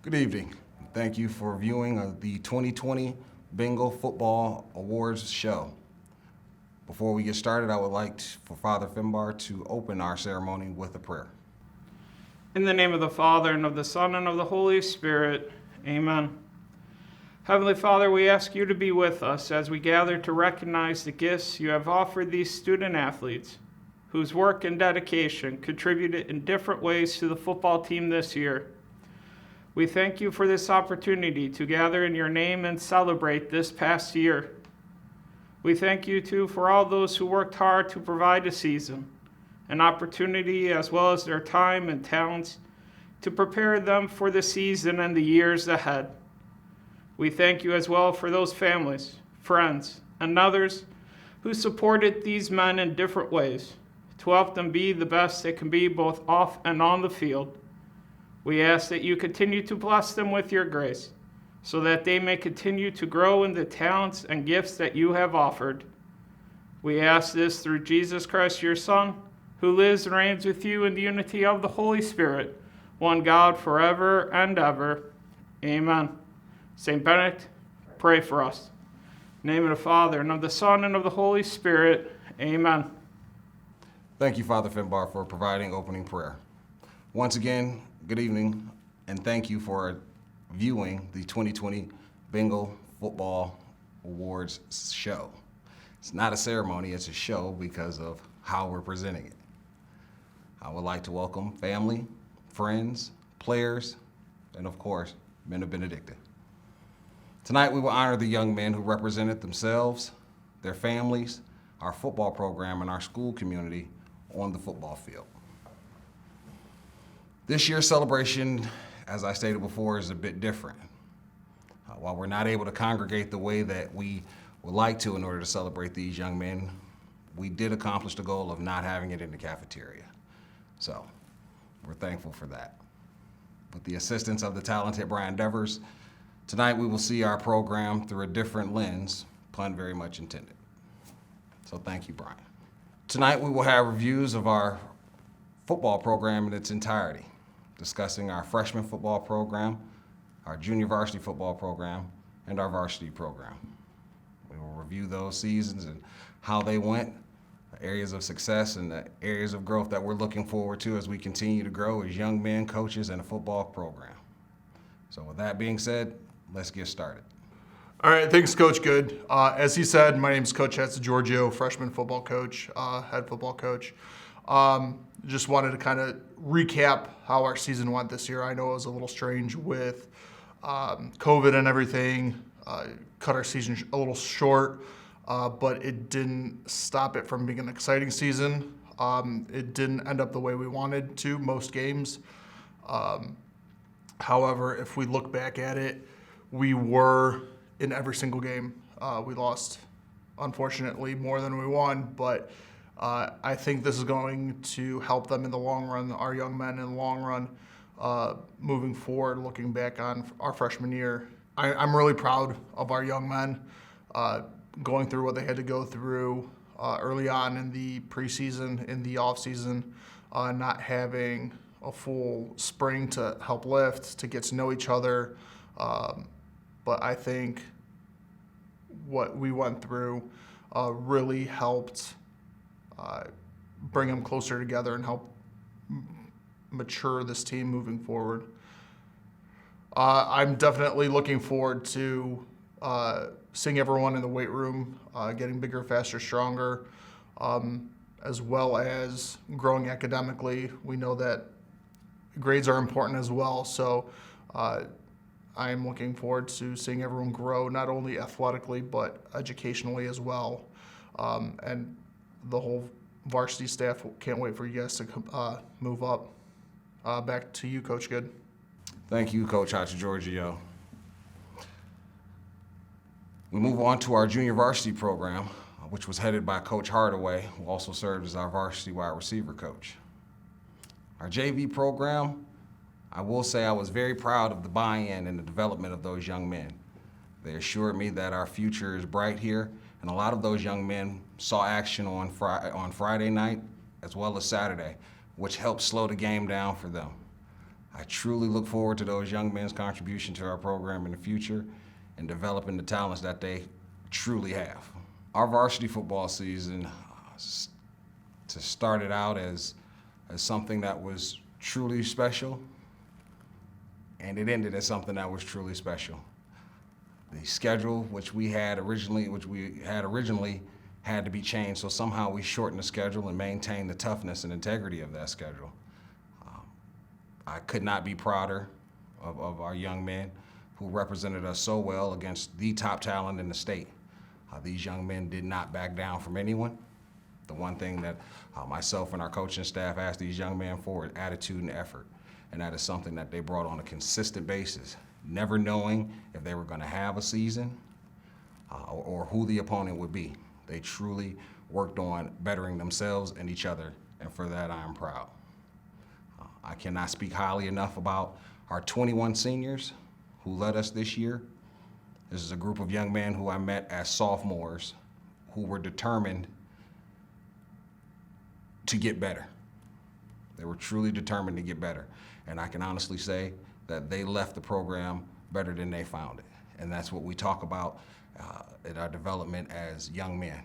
Good evening. Thank you for viewing the 2020 Bengal Football Awards show. Before we get started, I would like for Father Finbar to open our ceremony with a prayer. In the name of the Father, and of the Son, and of the Holy Spirit, amen. Heavenly Father, we ask you to be with us as we gather to recognize the gifts you have offered these student athletes, whose work and dedication contributed in different ways to the football team this year. We thank you for this opportunity to gather in your name and celebrate this past year. We thank you, too, for all those who worked hard to provide a season, an opportunity, as well as their time and talents to prepare them for the season and the years ahead. We thank you as well for those families, friends, and others who supported these men in different ways to help them be the best they can be both off and on the field. We ask that you continue to bless them with your grace so that they may continue to grow in the talents and gifts that you have offered. We ask this through Jesus Christ, your Son, who lives and reigns with you in the unity of the Holy Spirit, one God forever and ever. Amen. St. Benedict, pray for us. In the name of the Father, and of the Son, and of the Holy Spirit. Amen. Thank you, Father Finbar, for providing opening prayer. Once again, good evening, and thank you for viewing the 2020 Bengal Football Awards show. It's not a ceremony, it's a show because of how we're presenting it. I would like to welcome family, friends, players, and of course, men of Benedictine. Tonight we will honor the young men who represented themselves, their families, our football program, and our school community on the football field. This year's celebration, as I stated before, is a bit different. While we're not able to congregate the way that we would like to in order to celebrate these young men, we did accomplish the goal of not having it in the cafeteria. So we're thankful for that. With the assistance of the talented Brian Devers, tonight we will see our program through a different lens, pun very much intended. So thank you, Brian. Tonight we will have reviews of our football program in its entirety, discussing our freshman football program, our junior varsity football program, and our varsity program. We will review those seasons and how they went, areas of success and the areas of growth that we're looking forward to as we continue to grow as young men, coaches, and a football program. So with that being said, let's get started. All right, thanks, Coach Good. As he said, my name is Coach Giorgio, freshman football coach, head football coach. Just wanted to kind of recap how our season went this year. I know it was a little strange with COVID and everything, cut our season a little short, but it didn't stop it from being an exciting season. It didn't end up the way we wanted to most games. However, if we look back at it, we were in every single game. We lost, unfortunately, more than we won, but I think this is going to help them in the long run, our young men in the long run, moving forward, looking back on our freshman year. I'm really proud of our young men going through what they had to go through early on in the preseason, in the offseason, not having a full spring to help lift, to get to know each other. But I think what we went through really helped bring them closer together and help mature this team moving forward. I'm definitely looking forward to seeing everyone in the weight room, getting bigger, faster, stronger, as well as growing academically. We know that grades are important as well, so I am looking forward to seeing everyone grow, not only athletically, but educationally as well. And the whole varsity staff can't wait for you guys to move up. Back to you, Coach Good. Thank you, Coach Giorgio. We move on to our junior varsity program, which was headed by Coach Hardaway, who also served as our varsity wide receiver coach. Our JV program, I will say I was very proud of the buy-in and the development of those young men. They assured me that our future is bright here, and a lot of those young men saw action on Friday night as well as Saturday, which helped slow the game down for them. I truly look forward to those young men's contribution to our program in the future and developing the talents that they truly have. Our varsity football season to start it out as something that was truly special, and it ended as something that was truly special. The schedule, which we had originally had to be changed, so somehow we shortened the schedule and maintained the toughness and integrity of that schedule. I could not be prouder of our young men who represented us so well against the top talent in the state. These young men did not back down from anyone. The one thing that myself and our coaching staff asked these young men for is attitude and effort. And that is something that they brought on a consistent basis, never knowing if they were going to have a season or who the opponent would be. They truly worked on bettering themselves and each other, and for that I am proud. I cannot speak highly enough about our 21 seniors who led us this year. This is a group of young men who I met as sophomores who were determined to get better. They were truly determined to get better. And I can honestly say that they left the program better than they found it. And that's what we talk about in our development as young men.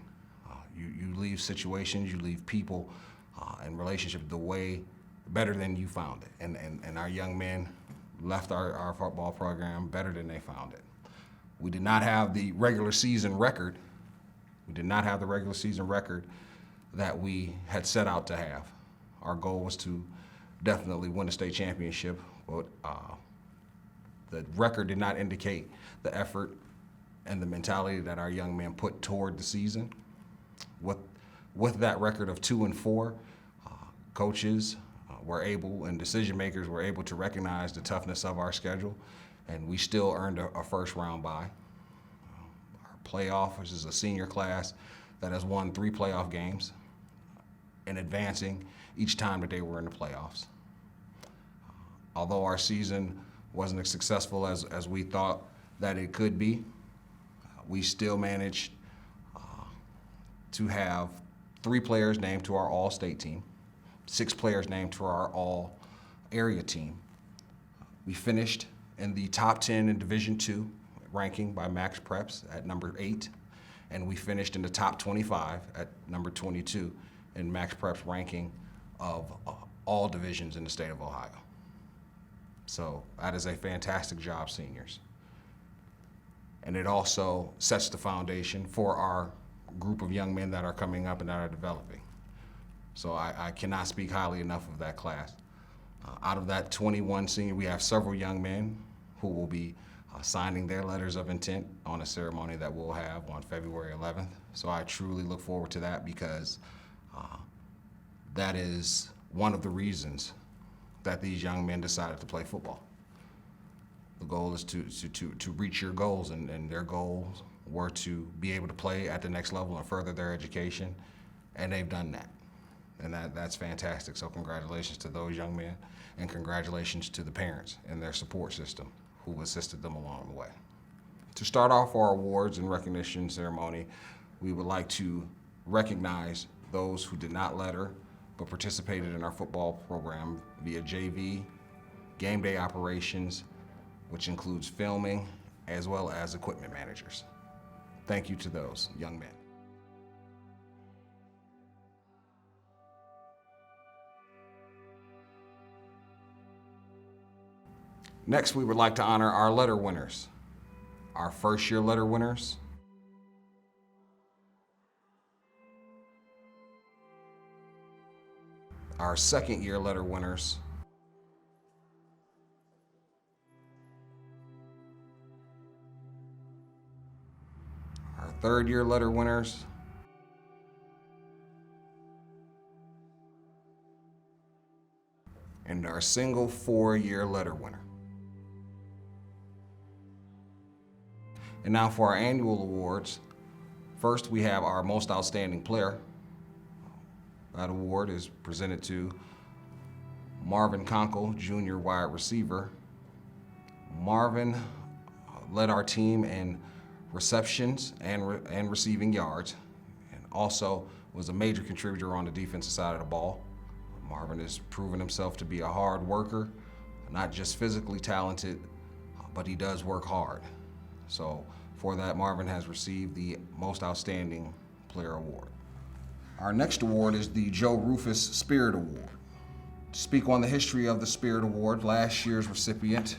You leave situations, you leave people and relationships the way better than you found it. And our young men left our football program better than they found it. We did not have the regular season record. We did not have the regular season record that we had set out to have. Our goal was to definitely win the state championship, but the record did not indicate the effort and the mentality that our young men put toward the season. With that record of 2-4, coaches were able and decision makers were able to recognize the toughness of our schedule, and we still earned a first round bye. Our playoff, which is a senior class that has won 3 playoff games and advancing each time that they were in the playoffs. Although our season wasn't as successful as we thought that it could be, we still managed to have 3 players named to our all-state team, 6 players named to our all-area team. We finished in the top 10 in Division II ranking by Max Preps at number 8, and we finished in the top 25 at number 22 in Max Preps ranking of all divisions in the state of Ohio. So that is a fantastic job, seniors. And it also sets the foundation for our group of young men that are coming up and that are developing. So I cannot speak highly enough of that class. Out of that 21 senior, we have several young men who will be signing their letters of intent on a ceremony that we'll have on February 11th. So I truly look forward to that because that is one of the reasons that these young men decided to play football. The goal is to reach your goals, and their goals were to be able to play at the next level and further their education, and they've done that. And that's fantastic. So congratulations to those young men, and congratulations to the parents and their support system who assisted them along the way. To start off our awards and recognition ceremony, we would like to recognize those who did not letter but participated in our football program via JV, game day operations, which includes filming, as well as equipment managers. Thank you to those young men. Next, we would like to honor our letter winners. Our first year letter winners, our second year letter winners, our third year letter winners, and our single 4-year letter winner. And now for our annual awards. First, we have our most outstanding player. That award is presented to Marvin Conkle, junior wide receiver. Marvin led our team in receptions and receiving yards, and also was a major contributor on the defensive side of the ball. Marvin has proven himself to be a hard worker, not just physically talented, but he does work hard. So for that, Marvin has received the Most Outstanding Player Award. Our next award is the Joe Rufus Spirit Award. To speak on the history of the Spirit Award, last year's recipient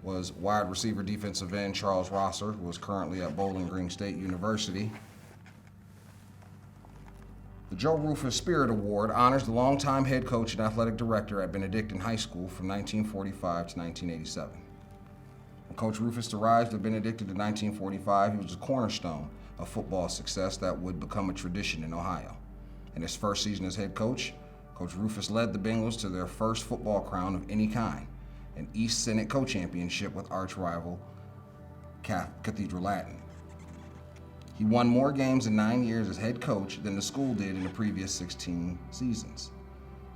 was wide receiver defensive end Charles Rosser, who is currently at Bowling Green State University. The Joe Rufus Spirit Award honors the longtime head coach and athletic director at Benedictine High School from 1945 to 1987. When Coach Rufus arrived at Benedictine in 1945, he was a cornerstone of football success that would become a tradition in Ohio. In his first season as head coach, Coach Rufus led the Bengals to their first football crown of any kind, an East Senate co-championship with arch rival Cathedral Latin. He won more games in 9 years as head coach than the school did in the previous 16 seasons.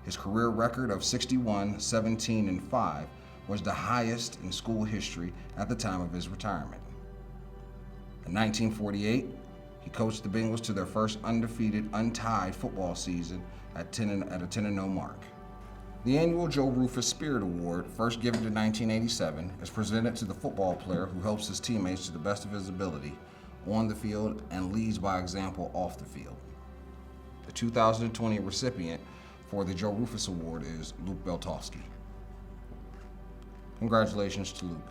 His career record of 61, 17, and 5 was the highest in school history at the time of his retirement. In 1948, he coached the Bengals to their first undefeated, untied football season at a 10-0 mark. The annual Joe Rufus Spirit Award, first given in 1987, is presented to the football player who helps his teammates to the best of his ability on the field and leads by example off the field. The 2020 recipient for the Joe Rufus Award is Luke Beltowski. Congratulations to Luke.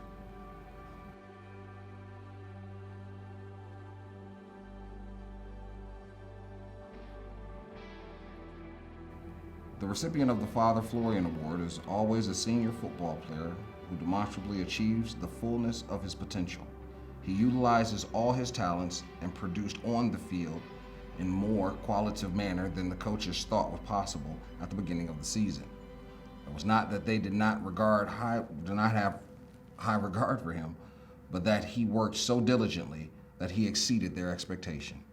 The recipient of the Father Florian Award is always a senior football player who demonstrably achieves the fullness of his potential. He utilizes all his talents and produced on the field in more qualitative manner than the coaches thought was possible at the beginning of the season. It was not that they did not have high regard for him, but that he worked so diligently that he exceeded their expectation.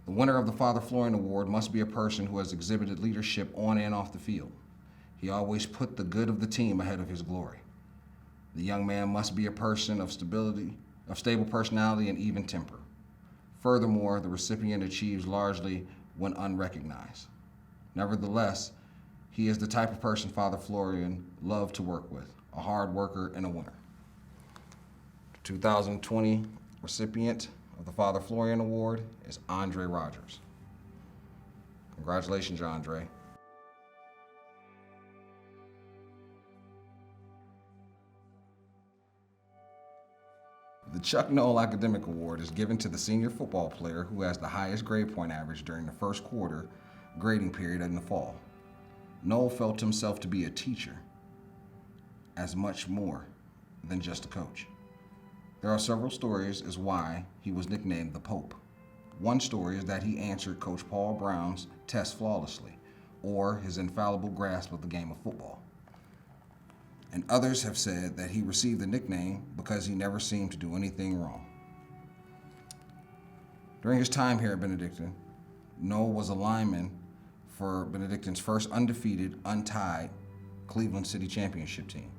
The winner of the Father Florian Award must be a person who has exhibited leadership on and off the field. He always put the good of the team ahead of his glory. The young man must be a person of stable personality and even temper. Furthermore, the recipient achieves largely when unrecognized. Nevertheless, he is the type of person Father Florian loved to work with, a hard worker and a winner. The 2020 recipient of the Father Florian Award is Andre Rogers. Congratulations, Andre. The Chuck Noll Academic Award is given to the senior football player who has the highest grade point average during the first quarter grading period in the fall. Noll felt himself to be a teacher, as much more than just a coach. There are several stories as why he was nicknamed the Pope. One story is that he answered Coach Paul Brown's test flawlessly, or his infallible grasp of the game of football. And others have said that he received the nickname because he never seemed to do anything wrong. During his time here at Benedictine, Noll was a lineman for Benedictine's first undefeated, untied Cleveland City Championship team.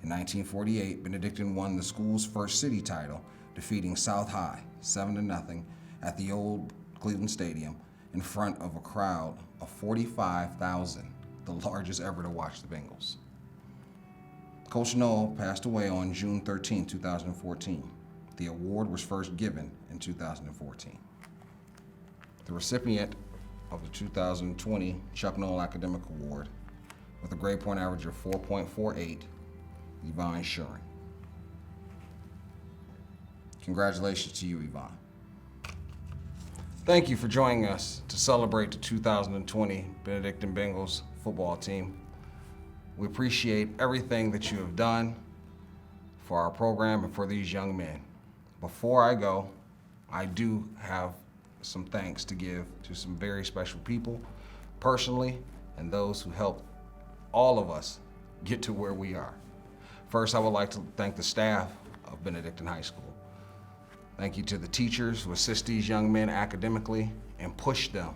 In 1948, Benedictine won the school's first city title, defeating South High 7-0 at the old Cleveland Stadium in front of a crowd of 45,000, the largest ever to watch the Bengals. Coach Noll passed away on June 13, 2014. The award was first given in 2014. The recipient of the 2020 Chuck Noll Academic Award with a grade point average of 4.48, Yvonne Shuren. Congratulations to you, Yvonne. Thank you for joining us to celebrate the 2020 Benedictine Bengals football team. We appreciate everything that you have done for our program and for these young men. Before I go, I do have some thanks to give to some very special people, personally, and those who helped all of us get to where we are. First, I would like to thank the staff of Benedictine High School. Thank you to the teachers who assist these young men academically and push them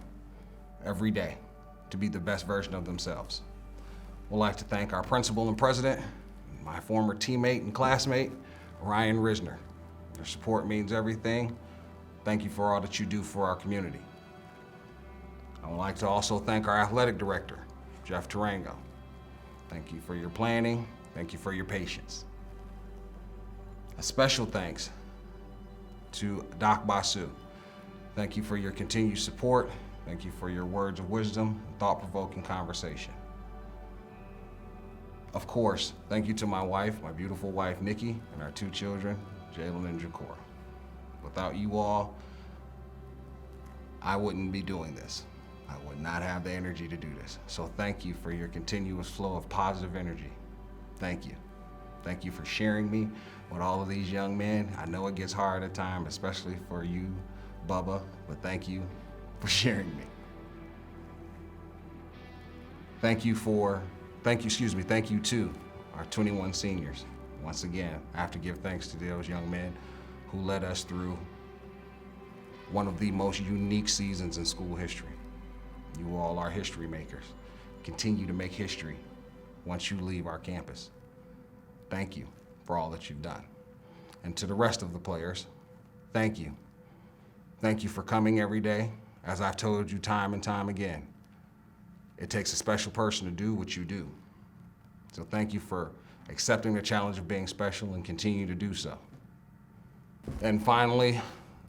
every day to be the best version of themselves. We'd like to thank our principal and president, my former teammate and classmate, Ryan Risner. Your support means everything. Thank you for all that you do for our community. I would like to also thank our athletic director, Jeff Tarango. Thank you for your planning. Thank you for your patience. A special thanks to Doc Basu. Thank you for your continued support. Thank you for your words of wisdom and thought-provoking conversation. Of course, thank you to my wife, my beautiful wife, Nikki, and our 2 children, Jalen and Jakora. Without you all, I wouldn't be doing this. I would not have the energy to do this. So thank you for your continuous flow of positive energy. Thank you. Thank you for sharing me with all of these young men. I know it gets hard at times, especially for you, Bubba, but thank you for sharing me. Thank you to our 21 seniors. Once again, I have to give thanks to those young men who led us through one of the most unique seasons in school history. You all are history makers. Continue to make history once you leave our campus. Thank you for all that you've done. And to the rest of the players, thank you. Thank you for coming every day. As I've told you time and time again, it takes a special person to do what you do. So thank you for accepting the challenge of being special and continue to do so. And finally,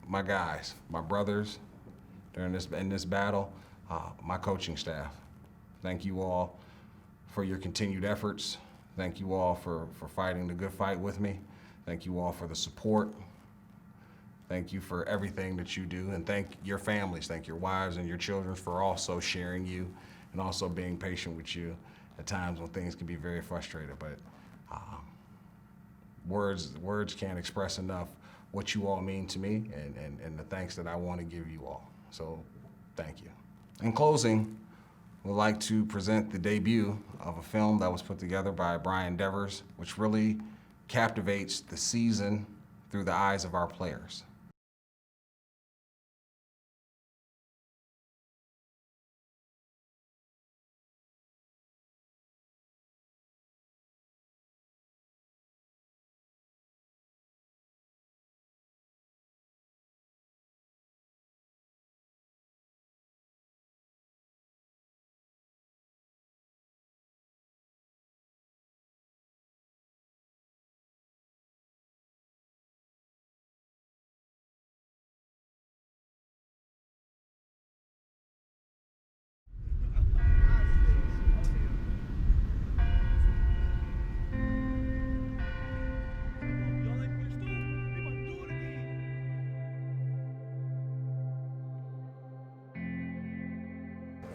my guys, my brothers, in this battle, my coaching staff. Thank you all for your continued efforts. Thank you all for fighting the good fight with me. Thank you all for the support. Thank you for everything that you do, and thank your families, thank your wives and your children for also sharing you and also being patient with you at times when things can be very frustrating. But words can't express enough what you all mean to me and the thanks that I want to give you all. So thank you. In closing, we'd like to present the debut of a film that was put together by Brian Devers, which really captivates the season through the eyes of our players.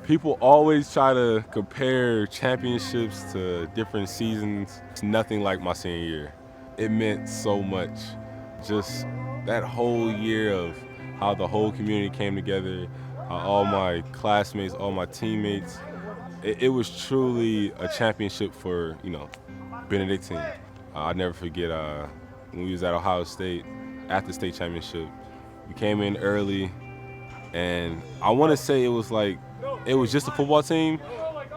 People always try to compare championships to different seasons. It's nothing like my senior year. It meant so much. Just that whole year of how the whole community came together, how all my classmates, all my teammates. It was truly a championship for, Benedictine. I'll never forget when we was at Ohio State at the state championship. We came in early, and I want to say it was just a football team,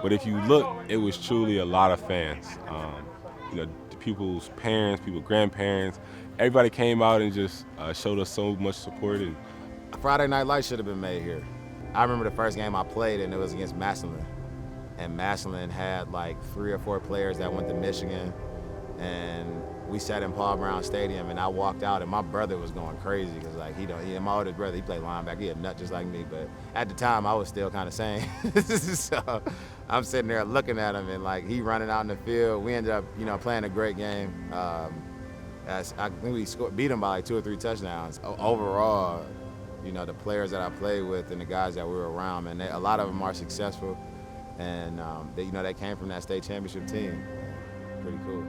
but if you look, it was truly a lot of fans. People's parents, people's grandparents, everybody came out and just showed us so much support. And Friday Night Lights should have been made here. I remember the first game I played, and it was against Massillon. And Massillon had like 3 or 4 players that went to Michigan, and we sat in Paul Brown Stadium, and I walked out, and my brother was going crazy because my oldest brother, he played linebacker, he a nut just like me, but at the time I was still kind of sane. So I'm sitting there looking at him, and he running out in the field. We ended up, playing a great game. I think we beat him by 2 or 3 touchdowns. Overall, the players that I played with and the guys that we were around, man, a lot of them are successful, and they came from that state championship team. Pretty cool.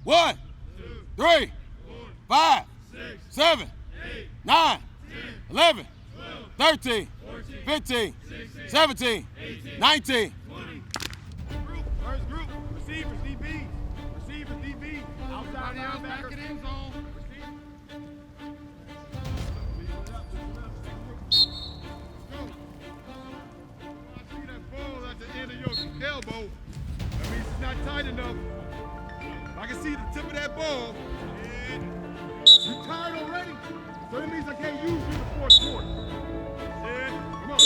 One, 2, 3, 4, 5, 6, 7, 8, 9, 10, 11, 12, 13, 14, 15, 16, 17, 18, 19, 20. First group, receivers, DBs. Receivers, DBs. Outside linebacker, end zone. I see that ball at the end of your elbow. That means it's not tight enough. I can see the tip of that ball. And You tired already? So that means I can't use you in the fourth quarter. Come on.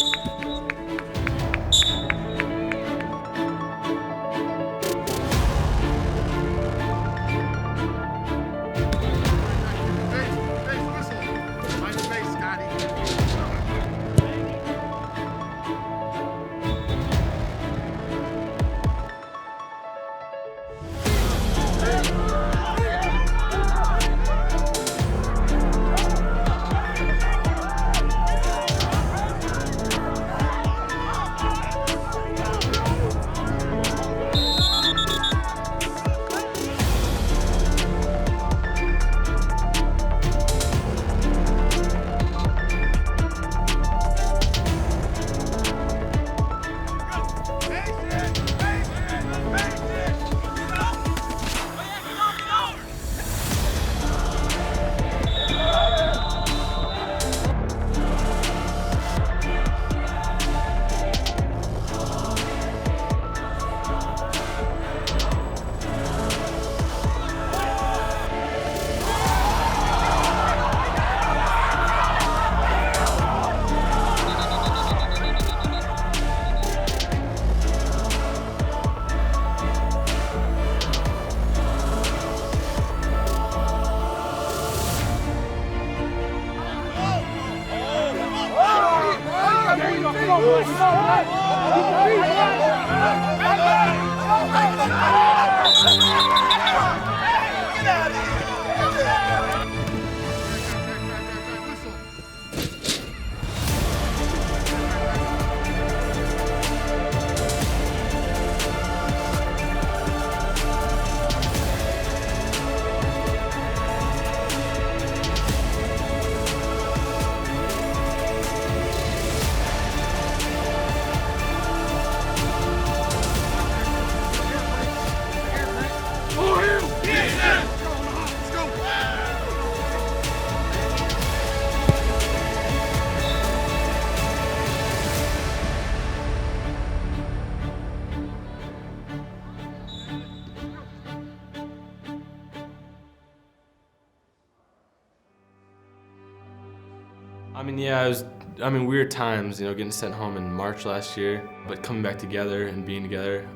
Weird times, getting sent home in March last year, but coming back together and being together,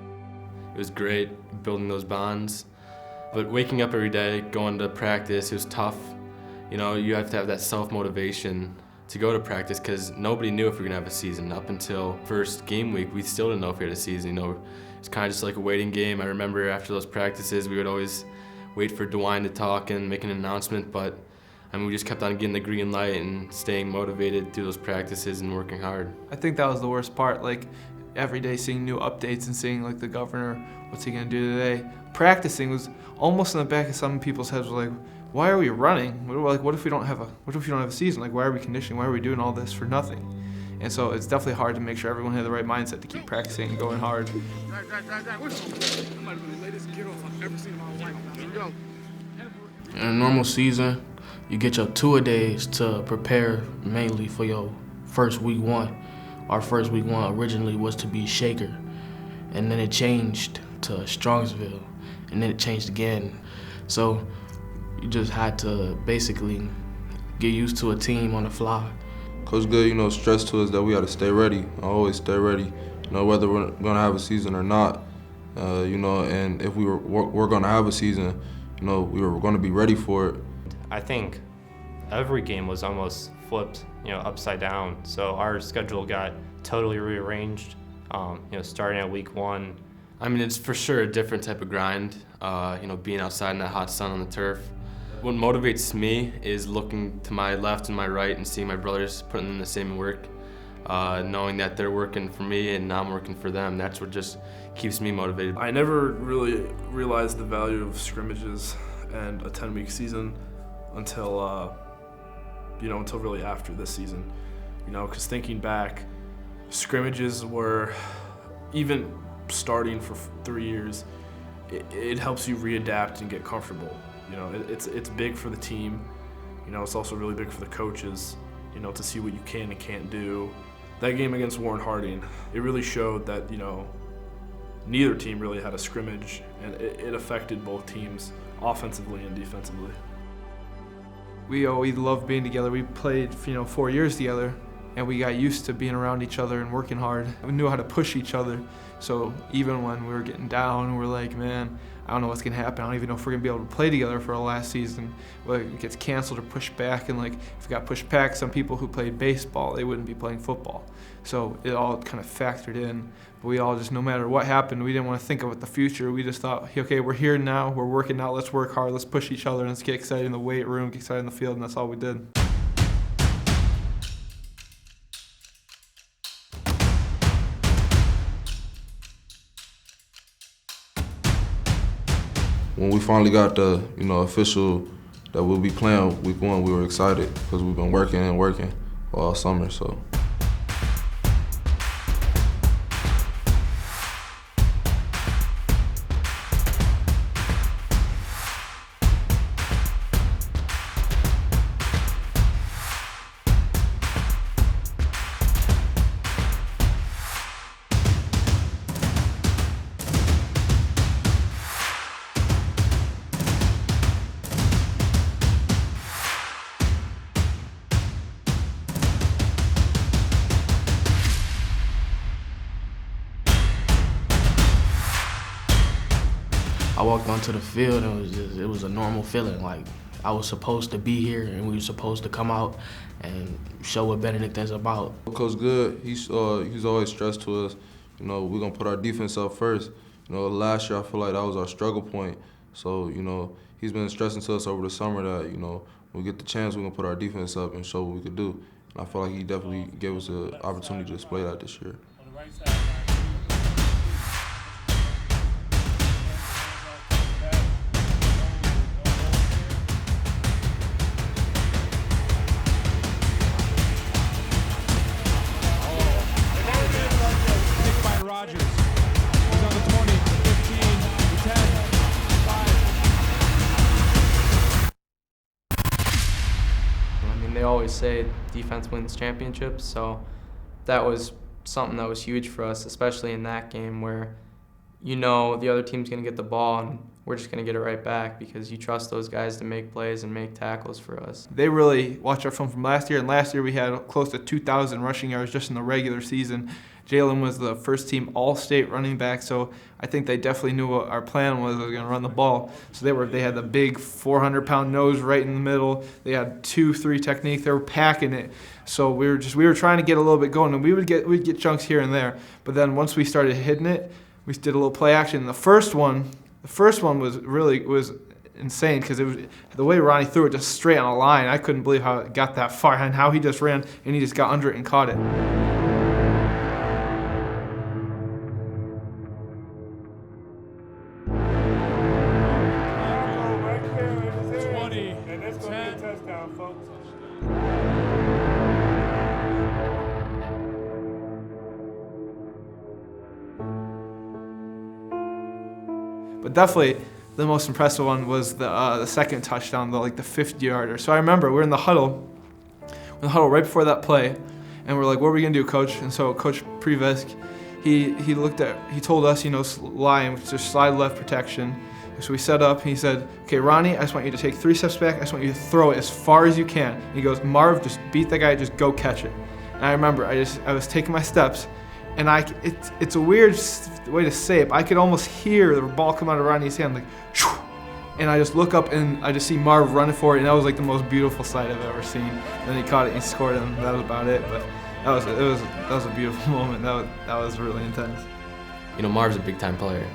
it was great, building those bonds. But waking up every day, going to practice, it was tough. You have to have that self-motivation to go to practice because nobody knew if we were gonna have a season. Up until first game week, we still didn't know if we had a season. It's kind of just like a waiting game. I remember after those practices, we would always wait for DeWine to talk and make an announcement, but we just kept on getting the green light and staying motivated through those practices and working hard. I think that was the worst part, like every day seeing new updates and seeing like the governor, what's he gonna do today? Practicing was almost in the back of some people's heads were like, why are we running? What if you don't have a season? Like, why are we conditioning? Why are we doing all this for nothing? And so it's definitely hard to make sure everyone had the right mindset to keep practicing and going hard. In a normal season, you get your two-a-days to prepare mainly for your first week one. Our first week one originally was to be Shaker, and then it changed to Strongsville, and then it changed again. So you just had to basically get used to a team on the fly. Coach Good, stressed to us that we got to stay ready. I always stay ready, whether we're going to have a season or not. And if we're going to have a season, we were going to be ready for it. I think every game was almost flipped, upside down. So our schedule got totally rearranged, starting at week one. It's for sure a different type of grind, being outside in that hot sun on the turf. What motivates me is looking to my left and my right and seeing my brothers putting in the same work, knowing that they're working for me and I'm working for them. That's what just keeps me motivated. I never really realized the value of scrimmages and a 10-week season until really after this season, because thinking back, scrimmages were, even starting for 3 years, it helps you readapt and get comfortable. It's big for the team. It's also really big for the coaches, to see what you can and can't do. That game against Warren Harding, it really showed that, neither team really had a scrimmage, and it affected both teams offensively and defensively. we love being together. We played, 4 years together, and we got used to being around each other and working hard. We knew how to push each other. So even when we were getting down, we're like, man, I don't know what's gonna happen. I don't even know if we're gonna be able to play together for our last season. Like, it gets canceled or pushed back, and like if it got pushed back, some people who played baseball, they wouldn't be playing football. So it all kind of factored in. But we all just, no matter what happened, we didn't want to think about the future. We just thought, okay, we're here now, we're working now, let's work hard, let's push each other, and let's get excited in the weight room, get excited in the field, and that's all we did. When we finally got the official that we'll be playing week 1, we were excited because we've been working and working all summer. So. I walked onto the field and it was a normal feeling. Like, I was supposed to be here and we were supposed to come out and show what Benedictine's about. Coach Good, he's always stressed to us, we're gonna put our defense up first. Last year I feel like that was our struggle point. So, he's been stressing to us over the summer that, when we get the chance, we're gonna put our defense up and show what we could do. And I feel like he definitely gave us an opportunity to display that this year. They always say defense wins championships, so that was something that was huge for us, especially in that game where the other team's going to get the ball and we're just going to get it right back because you trust those guys to make plays and make tackles for us. They really watched our film from last year, and last year we had close to 2,000 rushing yards just in the regular season. Jalen was the first team all-state running back, so I think they definitely knew what our plan was. We were going to run the ball. So they had the big 400-pound nose right in the middle. They had 2-3 technique. They were packing it. So we were trying to get a little bit going, and we'd get chunks here and there. But then once we started hitting it, we did a little play action. The first one was insane because it was the way Ronnie threw it just straight on a line. I couldn't believe how it got that far and how he just ran and he just got under it and caught it. But definitely the most impressive one was the second touchdown, the 50-yarder. So I remember we're in the huddle right before that play, and we're like, what are we gonna do, Coach? And so Coach Prevesk, he told us, slide left protection. So we set up, and he said, okay, Ronnie, I just want you to take 3 steps back. I just want you to throw it as far as you can. And he goes, Marv, just beat that guy, just go catch it. And I remember I was taking my steps, and it's a weird way to say it, but I could almost hear the ball come out of Ronnie's hand, like, shoo, and I just look up and I just see Marv running for it, and that was like the most beautiful sight I've ever seen. And then he caught it and he scored it, and that was about it. But that was a beautiful moment. That was really intense. Marv's a big-time player.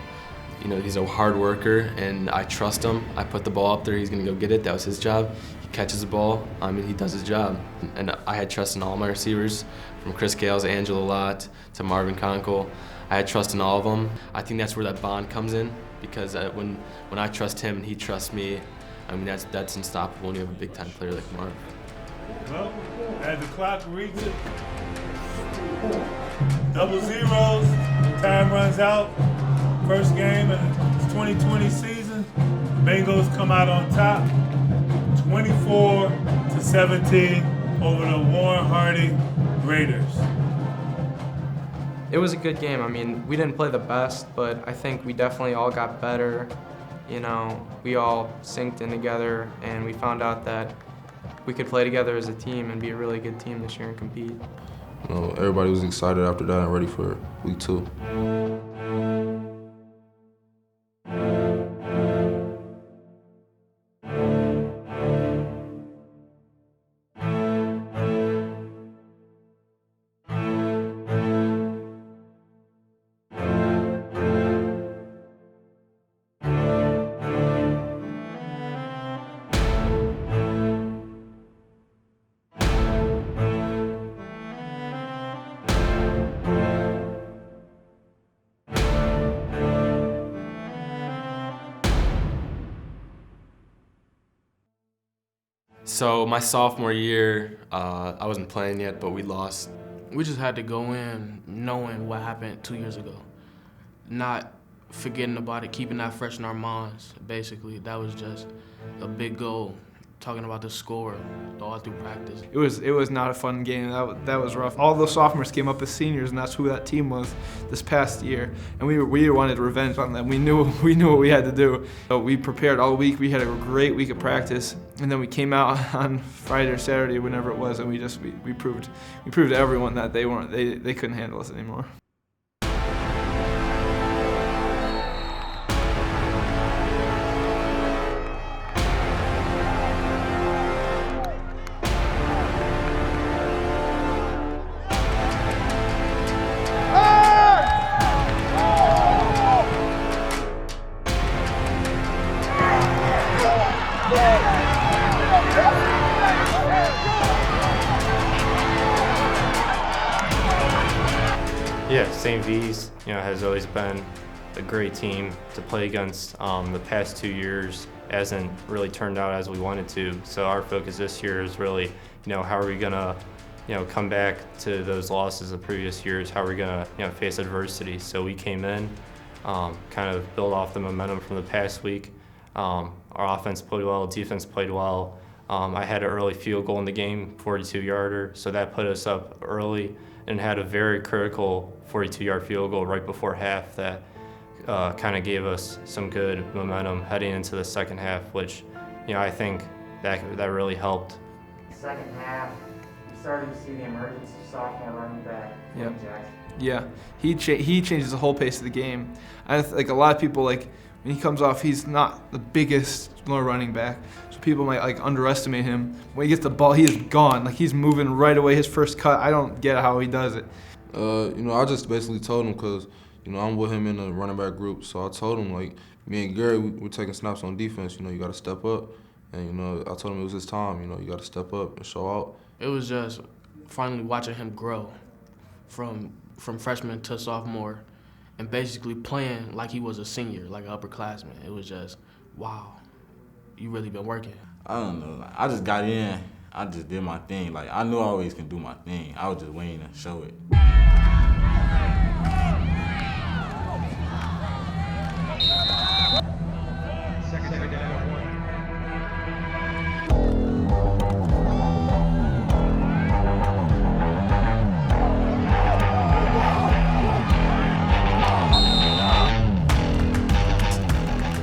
He's a hard worker, and I trust him. I put the ball up there, he's gonna go get it. That was his job. He catches the ball, he does his job. And I had trust in all my receivers, from Chris Gales, Angela Lott, to Marvin Conkle. I had trust in all of them. I think that's where that bond comes in, because when I trust him and he trusts me, that's unstoppable when you have a big-time player like Marv. Well, as the clock reads it, double zeros, time runs out. First game in the 2020 season, Bengals come out on top, 24-17 over the Warren Hardy Raiders. It was a good game. We didn't play the best, but I think we definitely all got better. We all synced in together, and we found out that we could play together as a team and be a really good team this year and compete. You know, everybody was excited after that and ready for week 2. So my sophomore year, I wasn't playing yet, but we lost. We just had to go in knowing what happened 2 years ago, not forgetting about it, keeping that fresh in our minds. Basically, that was just a big goal. Talking about the score all through practice. It was not a fun game. That was rough. All the sophomores came up as seniors, and that's who that team was this past year. And we wanted revenge on them. We knew what we had to do. So we prepared all week. We had a great week of practice, and then we came out on Friday or Saturday, whenever it was, and we proved to everyone that they couldn't handle us anymore. Yeah, St. V's, has always been a great team to play against. The past 2 years hasn't really turned out as we wanted to. So our focus this year is really, how are we gonna, come back to those losses of previous years? How are we gonna, face adversity? So we came in, kind of build off the momentum from the past week. Our offense played well, defense played well. I had an early field goal in the game, 42-yarder, so that put us up early, and had a very critical 42-yard field goal right before half that kind of gave us some good momentum heading into the second half, which, I think that really helped. Second half, we started to see the emergence of sophomore running back, Yep. Jackson. Yeah, he changes the whole pace of the game. I like a lot of people when he comes off, he's not the biggest running back, so people might underestimate him. When he gets the ball, he is gone. He's moving right away. His first cut, I don't get how he does it. I just basically told him because I'm with him in the running back group, so I told him me and Gary, we're taking snaps on defense. You got to step up, and I told him it was his time. You got to step up and show out. It was just finally watching him grow from freshman to sophomore, and basically playing like he was a senior, like an upperclassman. It was just, wow, you really been working. I don't know. I just got in. I just did my thing. I knew I always can do my thing. I was just waiting to show it.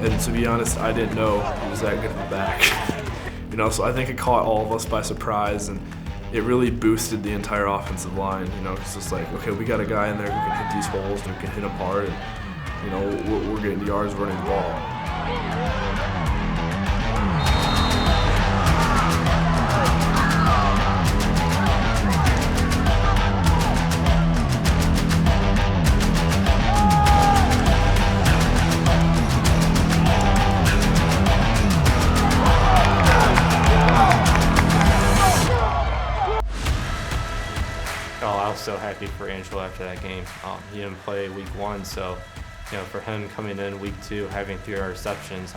And to be honest, I didn't know he was that good at the back. So I think it caught all of us by surprise, and it really boosted the entire offensive line, because it's okay, we got a guy in there who can hit these holes and who can hit them hard, and, we're getting yards running the ball. I was so happy for Angelo after that game. He didn't play week 1, so for him coming in week 2, having 3 receptions,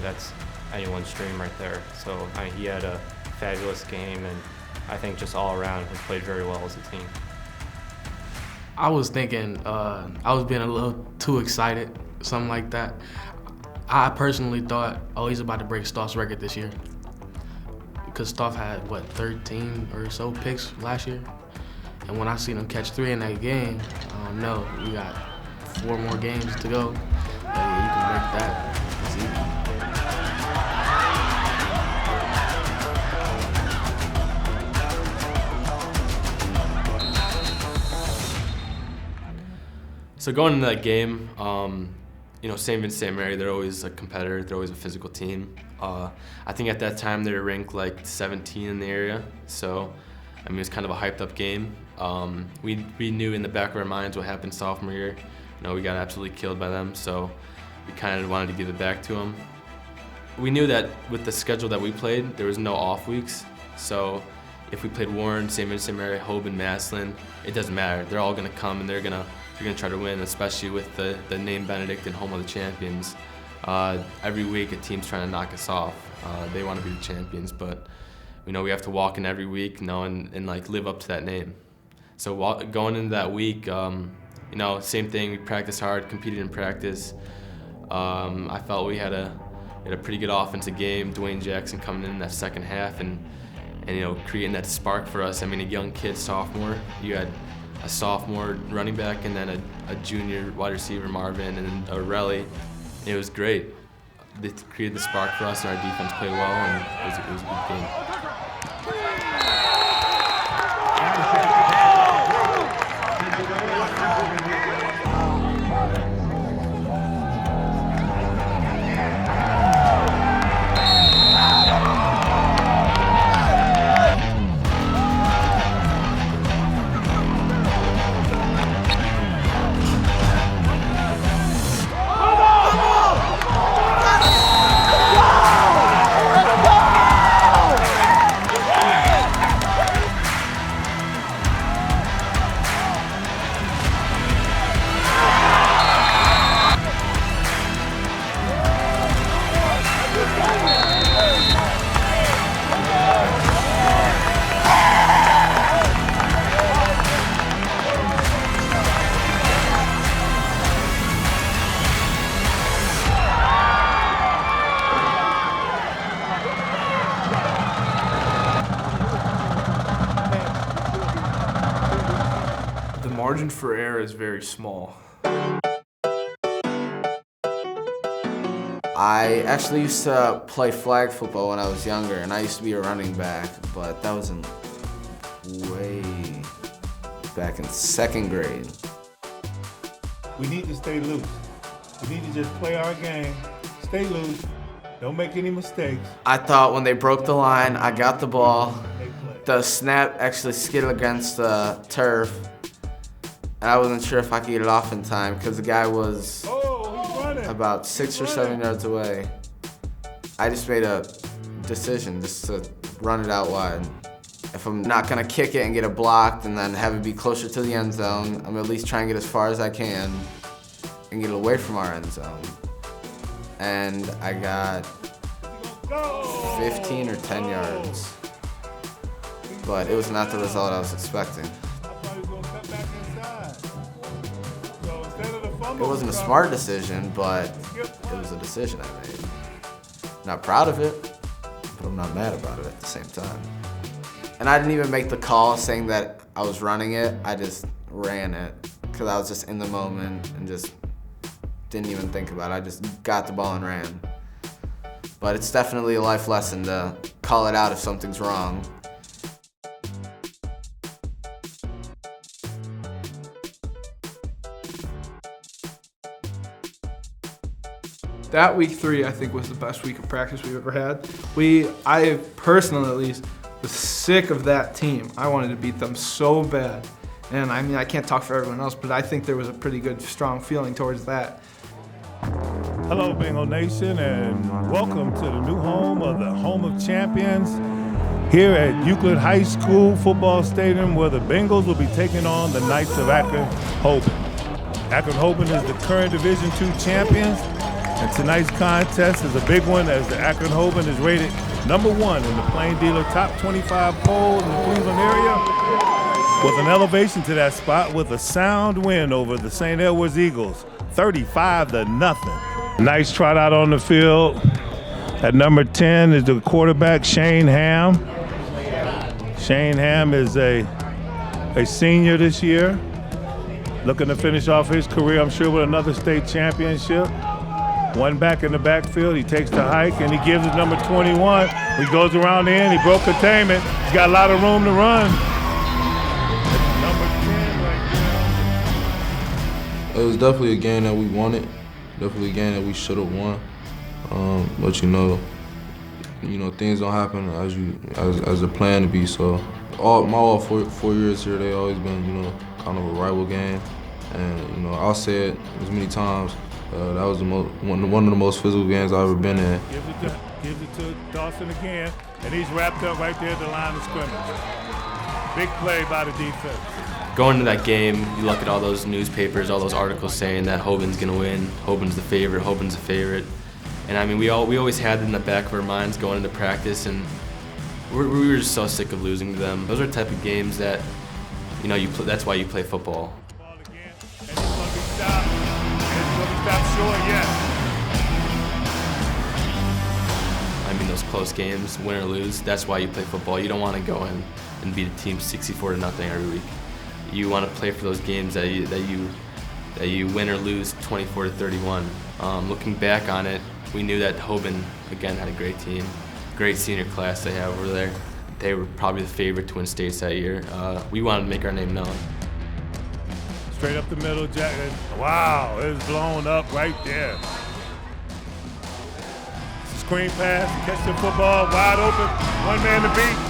that's anyone's dream right there. So he had a fabulous game, and I think just all around he played very well as a team. I was thinking I was being a little too excited, something like that. I personally thought, he's about to break Stoff's record this year, because Stoff had 13 or so picks last year. And when I seen him catch 3 in that game, no, we got 4 more games to go. Yeah, you can break that. It's easy. So going into that game, St. Vincent St. Mary, they're always a competitor. They're always a physical team. I think at that time they were ranked like 17 in the area. So, it was kind of a hyped up game. We knew in the back of our minds what happened sophomore year. We got absolutely killed by them. So we kind of wanted to give it back to them. We knew that with the schedule that we played, there was no off weeks. So if we played Warren, St. Vincent Mary, Hoban, Massillon, it doesn't matter. They're all going to come and they're going to try to win, especially with the name Benedictine, home of the champions. Every week a team's trying to knock us off. They want to be the champions, but we have to walk in every week, and live up to that name. So going into that week, same thing. We practiced hard, competed in practice. I felt we had a pretty good offensive game. Dwayne Jackson coming in that second half and creating that spark for us. A young kid, sophomore. You had a sophomore running back and then a junior wide receiver, Marvin, and then Relly. It was great. They created the spark for us, and our defense played well, and it was a good game. The margin for error is very small. I actually used to play flag football when I was younger, and I used to be a running back, but that was way back in second grade. We need to stay loose. We need to just play our game, stay loose, don't make any mistakes. I thought when they broke the line, I got the ball. The snap actually skidded against the turf, and I wasn't sure if I could get it off in time because the guy was about 6 or 7 yards away. I just made a decision just to run it out wide. If I'm not gonna kick it and get it blocked and then have it be closer to the end zone, I'm gonna at least try and get as far as I can and get it away from our end zone. And I got 15 or 10 yards, but it was not the result I was expecting. It wasn't a smart decision, but it was a decision I made. Not proud of it, but I'm not mad about it at the same time. And I didn't even make the call saying that I was running it. I just ran it because I was just in the moment and just didn't even think about it. I just got the ball and ran. But it's definitely a life lesson to call it out if something's wrong. That week 3, I think, was the best week of practice we've ever had. I personally, at least, was sick of that team. I wanted to beat them so bad. And I can't talk for everyone else, but I think there was a pretty good, strong feeling towards that. Hello, Bengal Nation, and welcome to the new home of the Home of Champions here at Euclid High School Football Stadium, where the Bengals will be taking on the Knights of Akron-Hoban. Akron-Hoban is the current Division II champions, and tonight's contest is a big one as the Akron-Hoban is rated #1 in the Plain Dealer Top 25 poll in the Cleveland area, with an elevation to that spot with a sound win over the St. Edwards Eagles, 35-0. Nice trot out on the field. At number 10 is the quarterback, Shane Ham. Shane Ham is a senior this year, looking to finish off his career, I'm sure, with another state championship. One back in the backfield, he takes the hike and he gives it number 21. He goes around the end, he broke containment. He's got a lot of room to run. Number 10 right there. It was definitely a game that we wanted, definitely a game that we should have won. But things don't happen as they're planned to be. So all four years here, they always been kind of a rival game, and I'll say it as many times. That was one of the most physical games I've ever been in. Gives it to Dawson again, and he's wrapped up right there at the line of scrimmage. Big play by the defense. Going into that game, you look at all those newspapers, all those articles saying that Hoban's going to win, Hoban's the favorite. And I mean, we always had it in the back of our minds going into practice, and we were just so sick of losing to them. Those are the type of games that, that's why you play football. Ball again, and it's going to be stopped. And it's going to be stopped short, yes. I mean, those close games, win or lose, that's why you play football. You don't want to go in and beat a team 64-0 every week. You want to play for those games that you win or lose 24-31. Looking back on it, we knew that Hoban again had a great team, great senior class they have over there. They were probably the favorite to win states that year. We wanted to make our name known. Straight up the middle, Jackson. Wow, it was blown up right there. Screen pass, catch the football, wide open, one man to beat.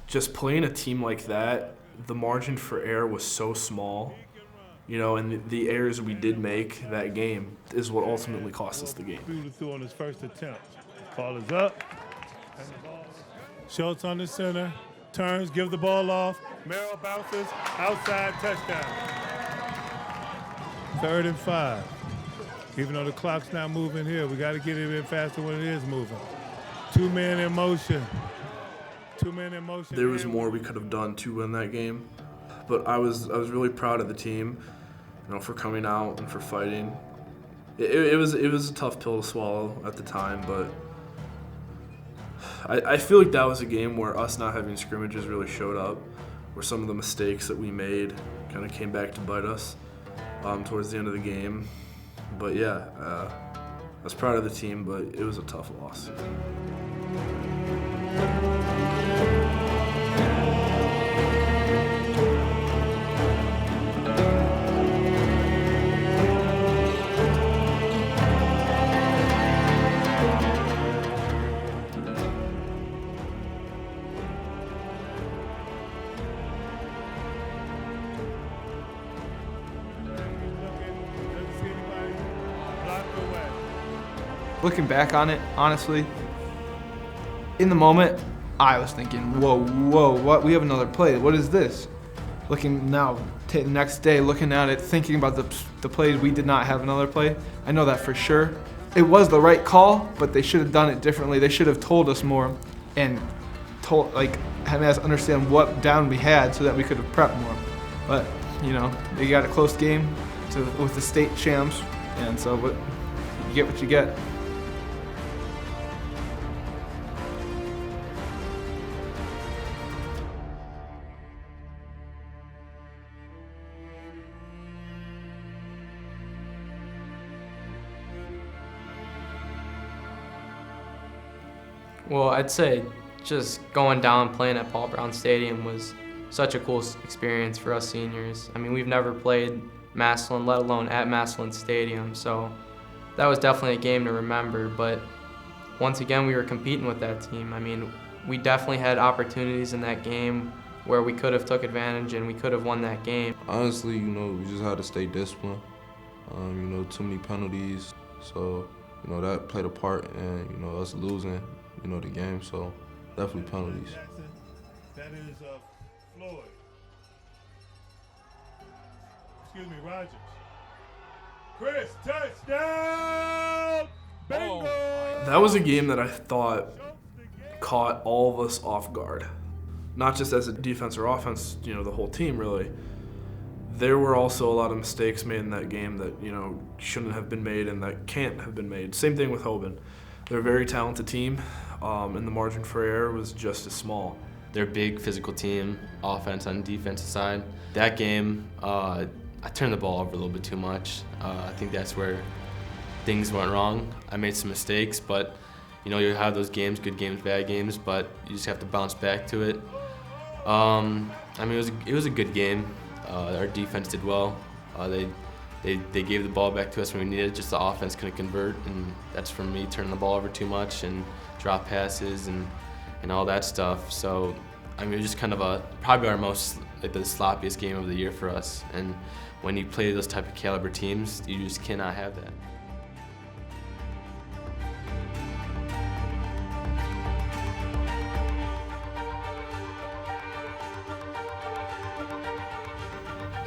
Just playing a team like that, the margin for error was so small, and the errors we did make that game is what ultimately cost us the game. Through on his first attempt. Ball is up. Schultz on the center. Turns, give the ball off. Merrill bounces. Outside touchdown. 3rd and 5. Even though the clock's not moving here, we got to get it in faster when it is moving. 2 men in motion. 2 men in motion. There was more we could have done to win that game, but I was really proud of the team, for coming out and for fighting. It was a tough pill to swallow at the time, but I feel like that was a game where us not having scrimmages really showed up, where some of the mistakes that we made kind of came back to bite us towards the end of the game. But yeah, I was proud of the team, but it was a tough loss. Looking back on it, honestly, in the moment, I was thinking, whoa, what? We have another play. What is this? Looking now, the next day, looking at it, thinking about the plays, we did not have another play. I know that for sure. It was the right call, but they should have done it differently. They should have told us more and had us understand what down we had so that we could have prepped more. But, they got a close game with the state champs, and so you get what you get. Well, I'd say just going down and playing at Paul Brown Stadium was such a cool experience for us seniors. I mean, we've never played Massillon, let alone at Massillon Stadium, so that was definitely a game to remember. But once again, we were competing with that team. I mean, we definitely had opportunities in that game where we could have took advantage and we could have won that game. Honestly, we just had to stay disciplined. Too many penalties, so that played a part in us losing the game. So definitely penalties. That is Floyd. Rogers. Chris, touchdown! Bengals! That was a game that I thought caught all of us off guard. Not just as a defense or offense, the whole team really. There were also a lot of mistakes made in that game that, shouldn't have been made and that can't have been made. Same thing with Hoban. They're a very talented team, and the margin for error was just as small. They're a big physical team, offense and defensive side. That game, I turned the ball over a little bit too much. I think that's where things went wrong. I made some mistakes, but you have those games, good games, bad games, but you just have to bounce back to it. It was a good game. Our defense did well. They gave the ball back to us when we needed it, just the offense couldn't convert, and that's from me turning the ball over too much and drop passes and all that stuff. So, it was just kind of probably our most, the sloppiest game of the year for us. And when you play those type of caliber teams, you just cannot have that.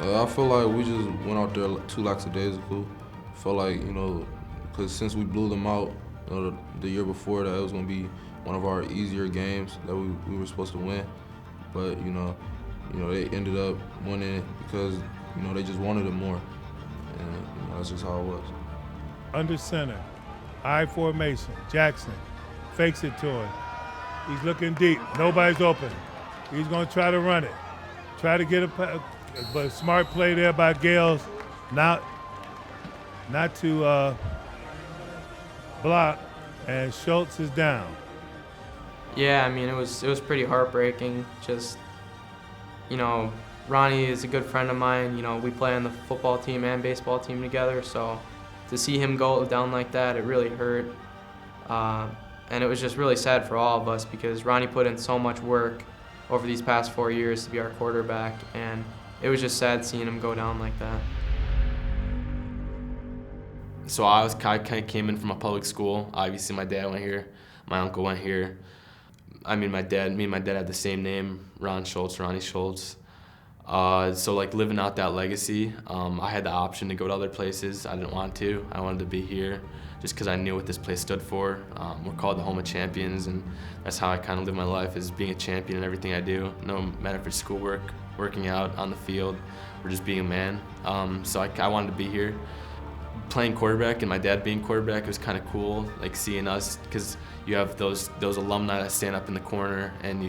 I feel like we just went out there too lackadaisical. I feel like, because since we blew them out the year before, that it was going to be one of our easier games that we were supposed to win. But, they ended up winning because, they just wanted it more. And that's just how it was. Under center, I formation, Jackson fakes it to him. He's looking deep, nobody's open. He's going to try to run it, try to get but smart play there by Gales, not to block, and Schultz is down. Yeah, it was pretty heartbreaking. Just, Ronnie is a good friend of mine. We play on the football team and baseball team together, so to see him go down like that, it really hurt. And it was just really sad for all of us because Ronnie put in so much work over these past 4 years to be our quarterback, and it was just sad seeing him go down like that. So I kind of came in from a public school. Obviously, my dad went here, my uncle went here. Me and my dad had the same name, Ronnie Schultz. So living out that legacy, I had the option to go to other places. I didn't want to. I wanted to be here just because I knew what this place stood for. We're called the home of champions, and that's how I kind of live my life, is being a champion in everything I do, no matter if it's schoolwork, working out on the field, or just being a man. So I wanted to be here. Playing quarterback and my dad being quarterback, it was kind of cool, seeing us, because you have those alumni that stand up in the corner and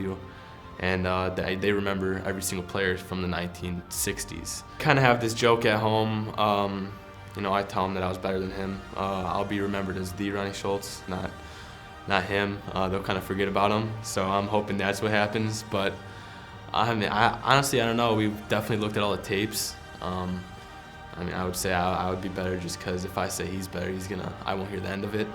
they remember every single player from the 1960s. Kind of have this joke at home. I tell them that I was better than him. I'll be remembered as the Ronnie Schultz, not him. They'll kind of forget about him. So I'm hoping that's what happens. But I honestly, I don't know. We've definitely looked at all the tapes. I would say I would be better just because if I say he's better, I won't hear the end of it.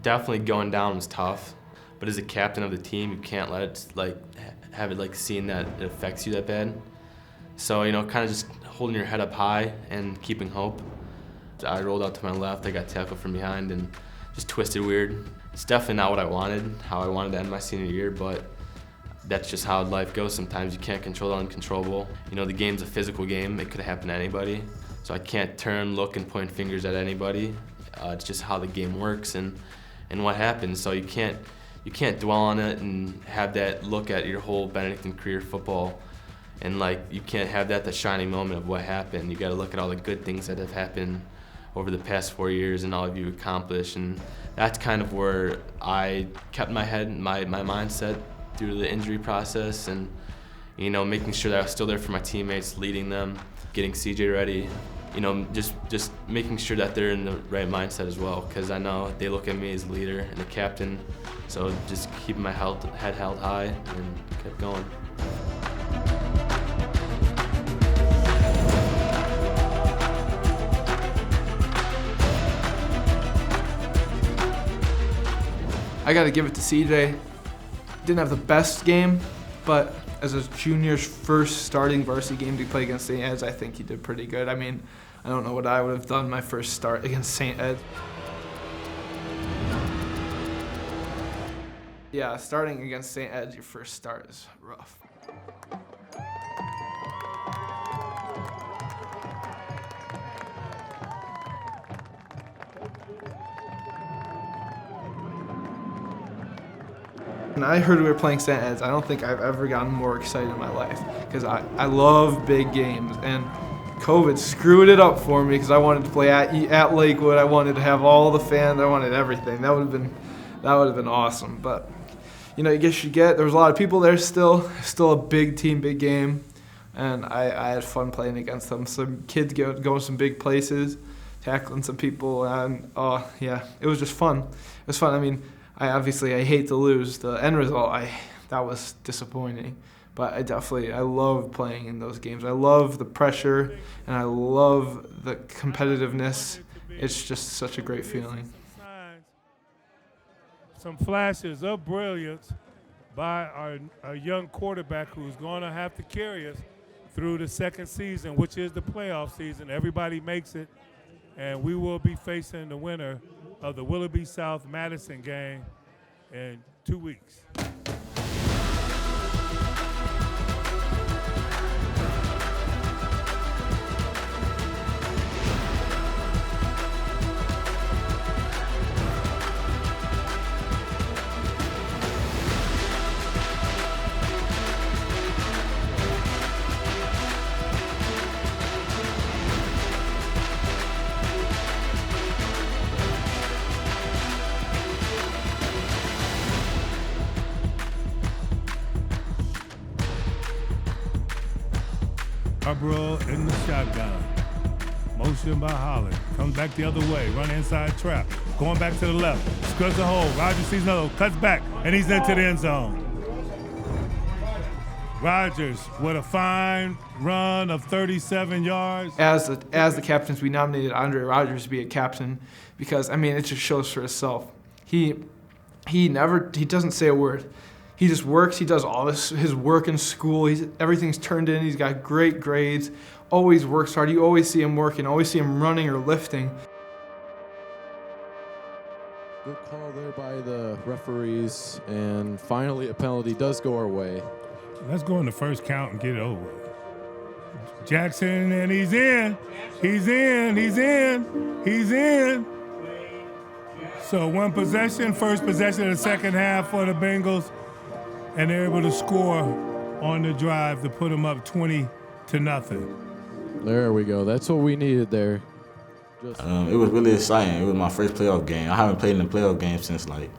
Definitely going down was tough, but as a captain of the team, you can't let it have it seeing that it affects you that bad. So kind of just holding your head up high and keeping hope. I rolled out to my left, I got tackled from behind and just twisted weird. It's definitely not what I wanted, how I wanted to end my senior year, but that's just how life goes. Sometimes you can't control the uncontrollable. The game's a physical game, it could happen to anybody. So I can't turn, look, and point fingers at anybody. It's just how the game works and what happens. So you can't dwell on it and have that look at your whole Benedictine career football. And you can't have that shining moment of what happened. You got to look at all the good things that have happened over the past 4 years and all of you accomplished. And that's kind of where I kept my head, my mindset through the injury process, and making sure that I was still there for my teammates, leading them, getting CJ ready. Just making sure that they're in the right mindset as well, because I know they look at me as a leader and a captain. So just keeping my head held high and kept going. I got to give it to CJ. Didn't have the best game, but as a junior's first starting varsity game to play against St. Ed's, I think he did pretty good. I mean, I don't know what I would have done my first start against St. Ed's. Yeah, starting against St. Ed's, your first start is rough. When I heard we were playing St. Ed's, I don't think I've ever gotten more excited in my life because I love big games, and COVID screwed it up for me because I wanted to play at Lakewood. I wanted to have all the fans. I wanted everything. That would have been awesome. But you know, I guess there was a lot of people there still a big team, big game, and I had fun playing against them. Some kids going some big places, tackling some people, and yeah, it was just fun. It was fun. I mean, I hate to lose. The end result, that was disappointing. But I love playing in those games. I love the pressure, and I love the competitiveness. It's just such a great feeling. Some flashes of brilliance by our young quarterback who's going to have to carry us through the second season, which is the playoff season. Everybody makes it, and we will be facing the winner of the Willoughby South Madison game in 2 weeks. Arbro in the shotgun. Motion by Holland. Comes back the other way. Run inside trap. Going back to the left. Skirts the hole. Rogers sees another. Cuts back. And he's into the end zone. Rogers with a fine run of 37 yards. As the captains, we nominated Andre Rogers to be a captain because, I mean, it just shows for itself. He doesn't say a word. He just works. He does all his work in school. Everything's turned in. He's got great grades. Always works hard. You always see him working. Always see him running or lifting. Good call there by the referees, and finally a penalty does go our way. Let's go in the first count and get it over. Jackson, and he's in. He's in. He's in. He's in. So one possession, first possession of the second half for the Bengals. And they're able to score on the drive to put them up 20-0. There we go. That's what we needed there. It was really exciting. It was my first playoff game. I haven't played in a playoff game since like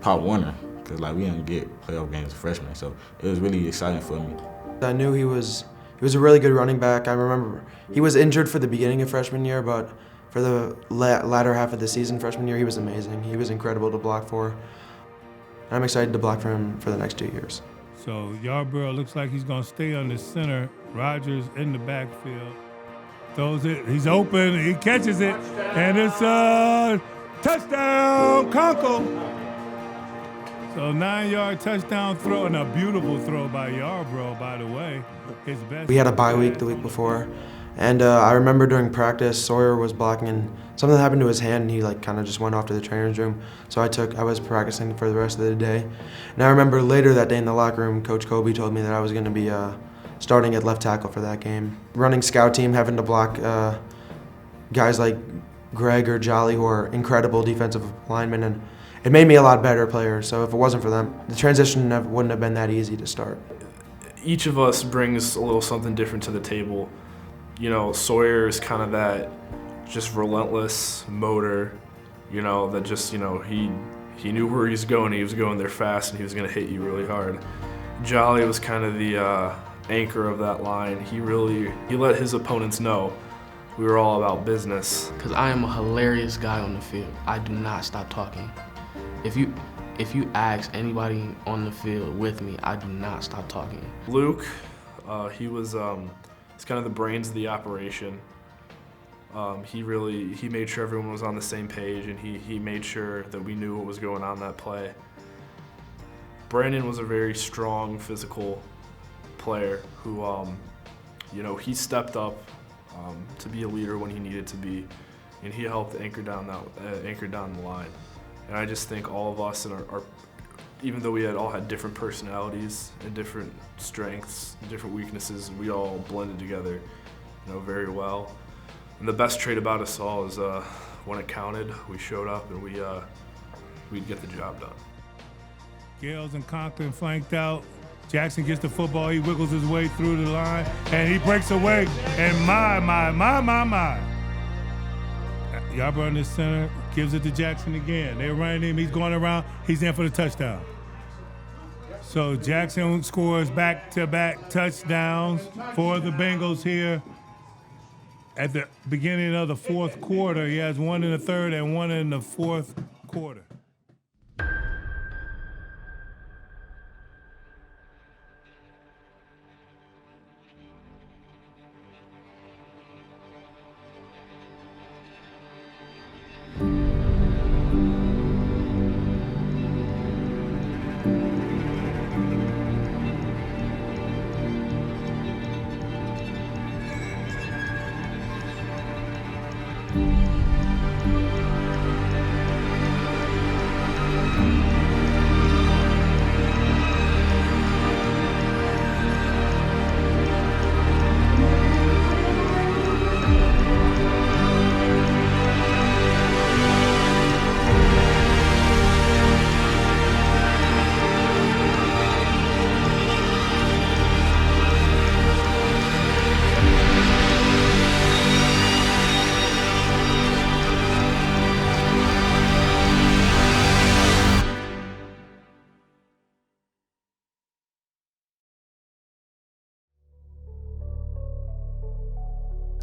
Pop Warner, because like we didn't get playoff games as freshmen. So it was really exciting for me. I knew he was a really good running back. I remember he was injured for the beginning of freshman year, but for the latter half of the season, freshman year, he was amazing. He was incredible to block for. I'm excited to block for him for the next 2 years. So Yarborough looks like he's going to stay on the center. Rogers in the backfield. Throws it. He's open. He catches it. And it's a touchdown, Conkle. So 9-yard touchdown throw, and a beautiful throw by Yarborough, by the way. His best. We had a bye week the week before. And I remember during practice, Sawyer was blocking, and something happened to his hand, and he like kind of just went off to the trainer's room. So I was practicing for the rest of the day. And I remember later that day in the locker room, Coach Kobe told me that I was going to be starting at left tackle for that game. Running scout team, having to block guys like Greg or Jolly, who are incredible defensive linemen, and it made me a lot better player. So if it wasn't for them, the transition wouldn't have been that easy to start. Each of us brings a little something different to the table. You know, Sawyer is kind of that just relentless motor, you know, that just, you know, he knew where he was going there fast, and he was going to hit you really hard. Jolly was kind of the anchor of that line. He let his opponents know we were all about business. Because I am a hilarious guy on the field. I do not stop talking. If you ask anybody on the field with me, I do not stop talking. Luke, he's kind of the brains of the operation. He made sure everyone was on the same page, and he made sure that we knew what was going on that play. Brandon was a very strong, physical player who, he stepped up to be a leader when he needed to be, and he helped anchor down the line. And I just think all of us, even though we all had different personalities and different strengths, and different weaknesses, we all blended together, very well. And the best trait about us all is when it counted, we showed up and we'd get the job done. Gales and Conklin flanked out. Jackson gets the football. He wiggles his way through the line, and he breaks away. And my. Yarbrough in the center gives it to Jackson again. They're running him. He's going around. He's in for the touchdown. So Jackson scores back-to-back touchdowns for the Bengals here at the beginning of the fourth quarter. He has one in the third and one in the fourth quarter.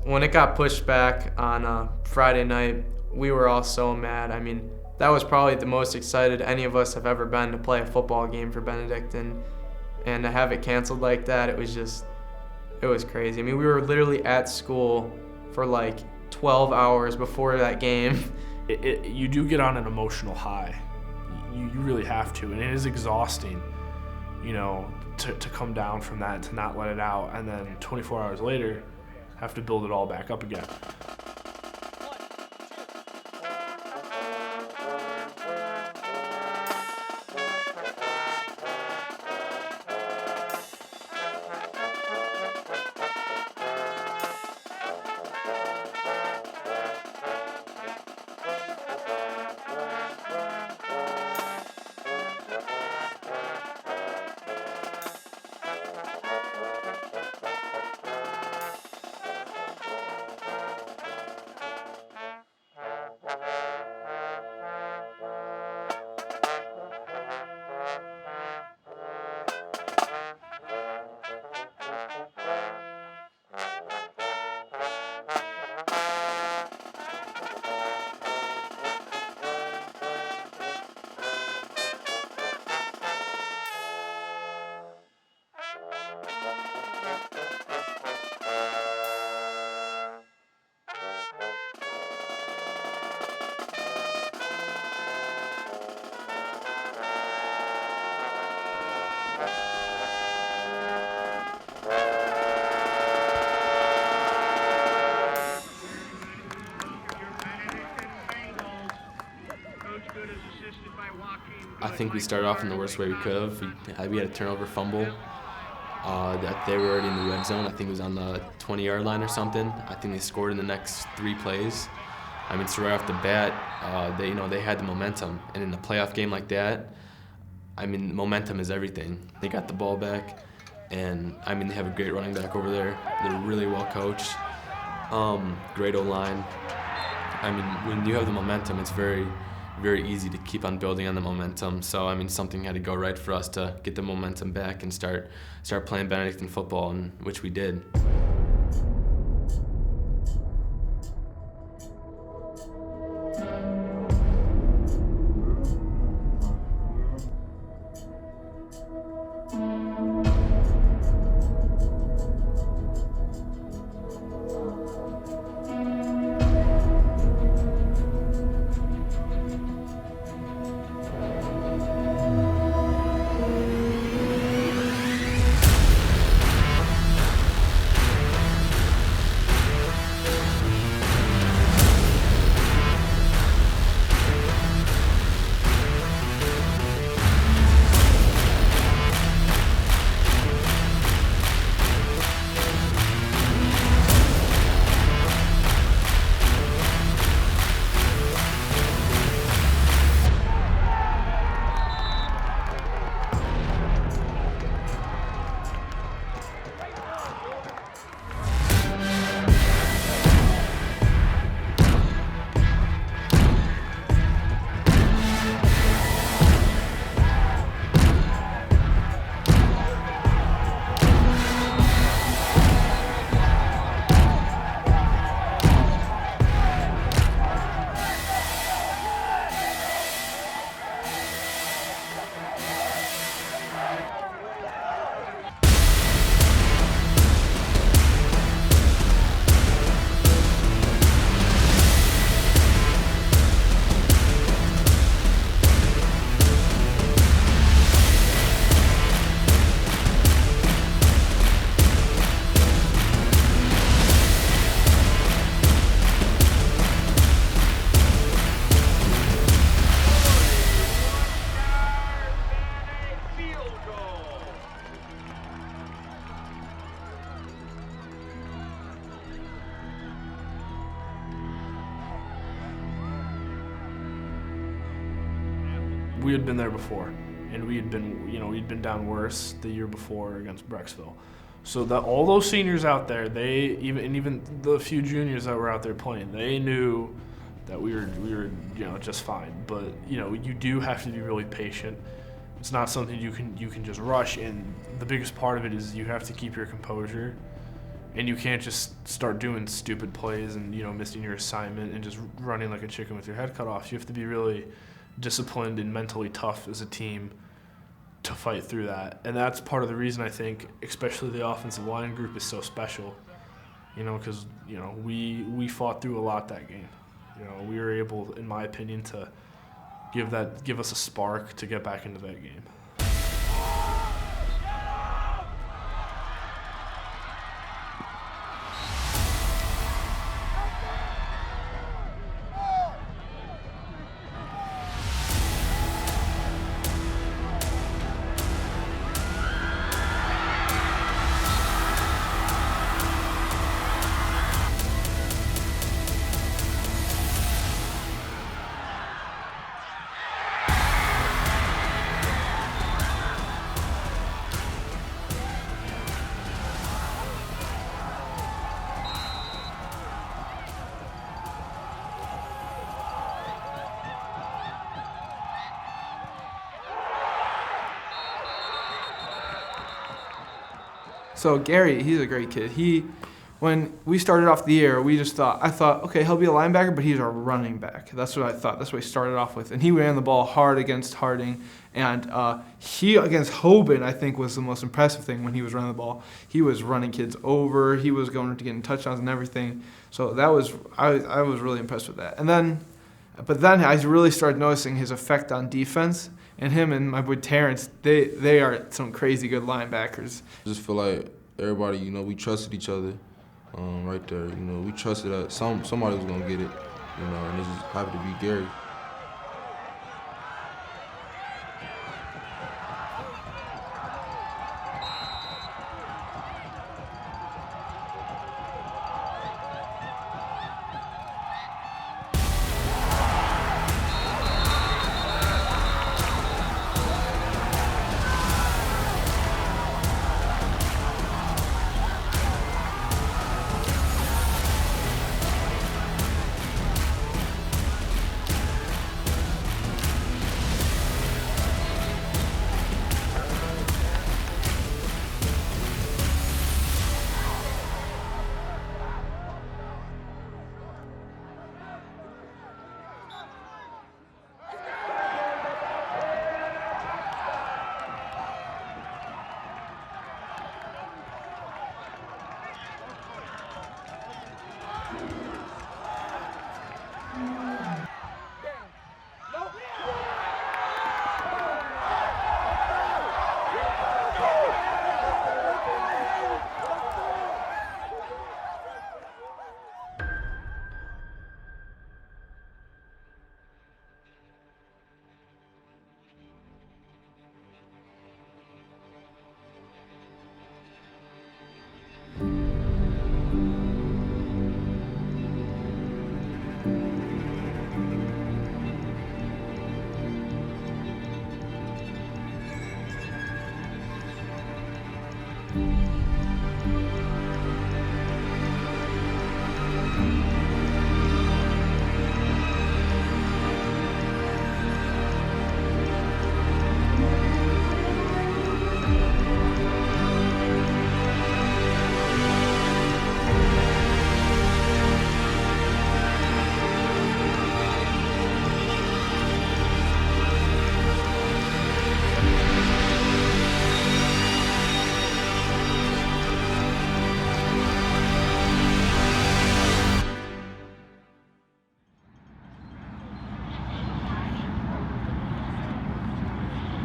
When it got pushed back on Friday night, we were all so mad. I mean, that was probably the most excited any of us have ever been to play a football game for Benedictine. And to have it canceled like that, it was crazy. I mean, we were literally at school for like 12 hours before that game. You do get on an emotional high. You really have to, and it is exhausting, to come down from that, to not let it out, and then 24 hours later, have to build it all back up again. I think we started off in the worst way we could have. We had a turnover fumble that they were already in the red zone. I think it was on the 20-yard line or something. I think they scored in the next 3 plays. I mean, so right off the bat, they had the momentum. And in a playoff game like that, I mean, momentum is everything. They got the ball back, and I mean, they have a great running back over there. They're really well coached. Great O-line. I mean, when you have the momentum, it's very, very easy to keep on building on the momentum. So, I mean, something had to go right for us to get the momentum back and start playing Benedictine football, and which we did. we had been there before, and we'd been down worse the year before against Brecksville. So that all those seniors out there, even the few juniors that were out there playing, they knew that we were just fine. But you do have to be really patient. It's not something you can just rush, and the biggest part of it is you have to keep your composure, and you can't just start doing stupid plays and missing your assignment and just running like a chicken with your head cut off. You have to be really disciplined and mentally tough as a team to fight through that. And that's part of the reason I think especially the offensive line group is so special, because we fought through a lot that game. We were able, in my opinion, to give us a spark to get back into that game. So Gary, he's a great kid. When we started off the year, I thought, okay, he'll be a linebacker, but he's a running back. That's what I thought. That's what he started off with. And he ran the ball hard against Harding. And he, against Hoban, I think was the most impressive thing when he was running the ball. He was running kids over. He was going to getting touchdowns and everything. So I was really impressed with that. But then I really started noticing his effect on defense. And him and my boy Terrence, they are some crazy good linebackers. I just feel like everybody, we trusted each other right there. We trusted that somebody was going to get it, and it just happened to be Gary.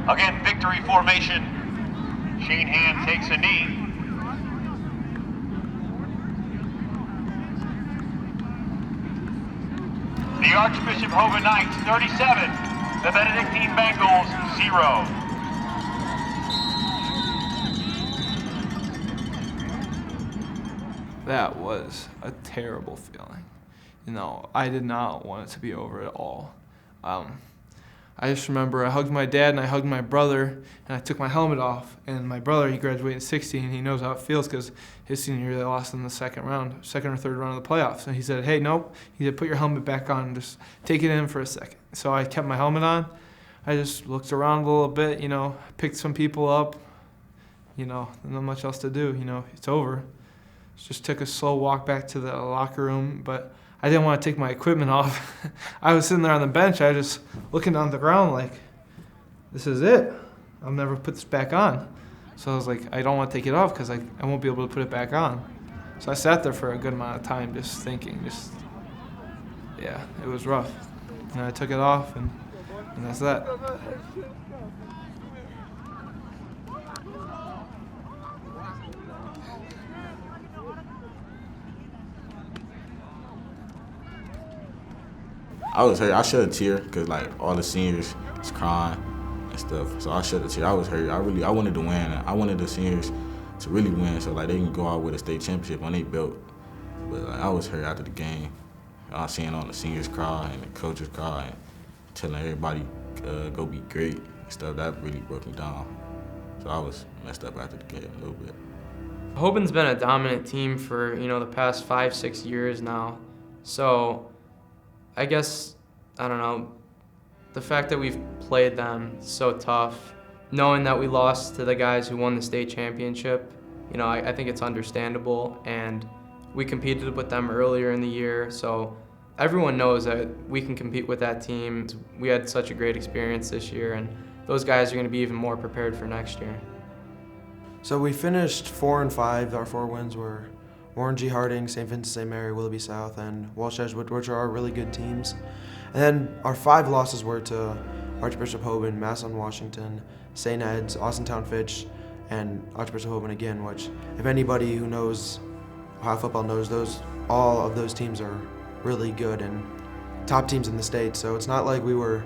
Again, victory formation. Shanahan takes a knee. The Archbishop Hoban Knights 37, the Benedictine Bengals 0. That was a terrible feeling. I did not want it to be over at all. I just remember I hugged my dad and I hugged my brother, and I took my helmet off. And my brother, he graduated in 16, and he knows how it feels because his senior year they lost in the second or third round of the playoffs. And he said, hey, nope. He said, put your helmet back on and just take it in for a second. So I kept my helmet on. I just looked around a little bit, picked some people up, not much else to do, it's over. Just took a slow walk back to the locker room, but I didn't want to take my equipment off. I was sitting there on the bench, I was just looking down the ground like, this is it. I'll never put this back on. So I was like, I don't want to take it off because I won't be able to put it back on. So I sat there for a good amount of time just thinking, it was rough. And I took it off, and that's that. I was hurt. I shed a tear because all the seniors was crying and stuff. So I shed a tear. I was hurt. I wanted to win. I wanted the seniors to really win so they can go out with a state championship on their belt. But I was hurt after the game. I was seeing all the seniors cry and the coaches cry and telling everybody go be great and stuff. That really broke me down. So I was messed up after the game a little bit. Hoban's been a dominant team for, the past 5-6 years now. So I guess, I don't know, the fact that we've played them so tough, knowing that we lost to the guys who won the state championship, I think it's understandable. And we competed with them earlier in the year, so everyone knows that we can compete with that team. We had such a great experience this year, and those guys are going to be even more prepared for next year. So we finished 4-5. Our 4 wins were Warren G. Harding, St. Vincent St. Mary, Willoughby South, and Walsh Edgewood, which are all really good teams. And then our 5 losses were to Archbishop Hoban, Massillon Washington, St. Ed's, Austintown Fitch, and Archbishop Hoban again, which if anybody who knows Ohio football knows, all of those teams are really good and top teams in the state. So it's not like we were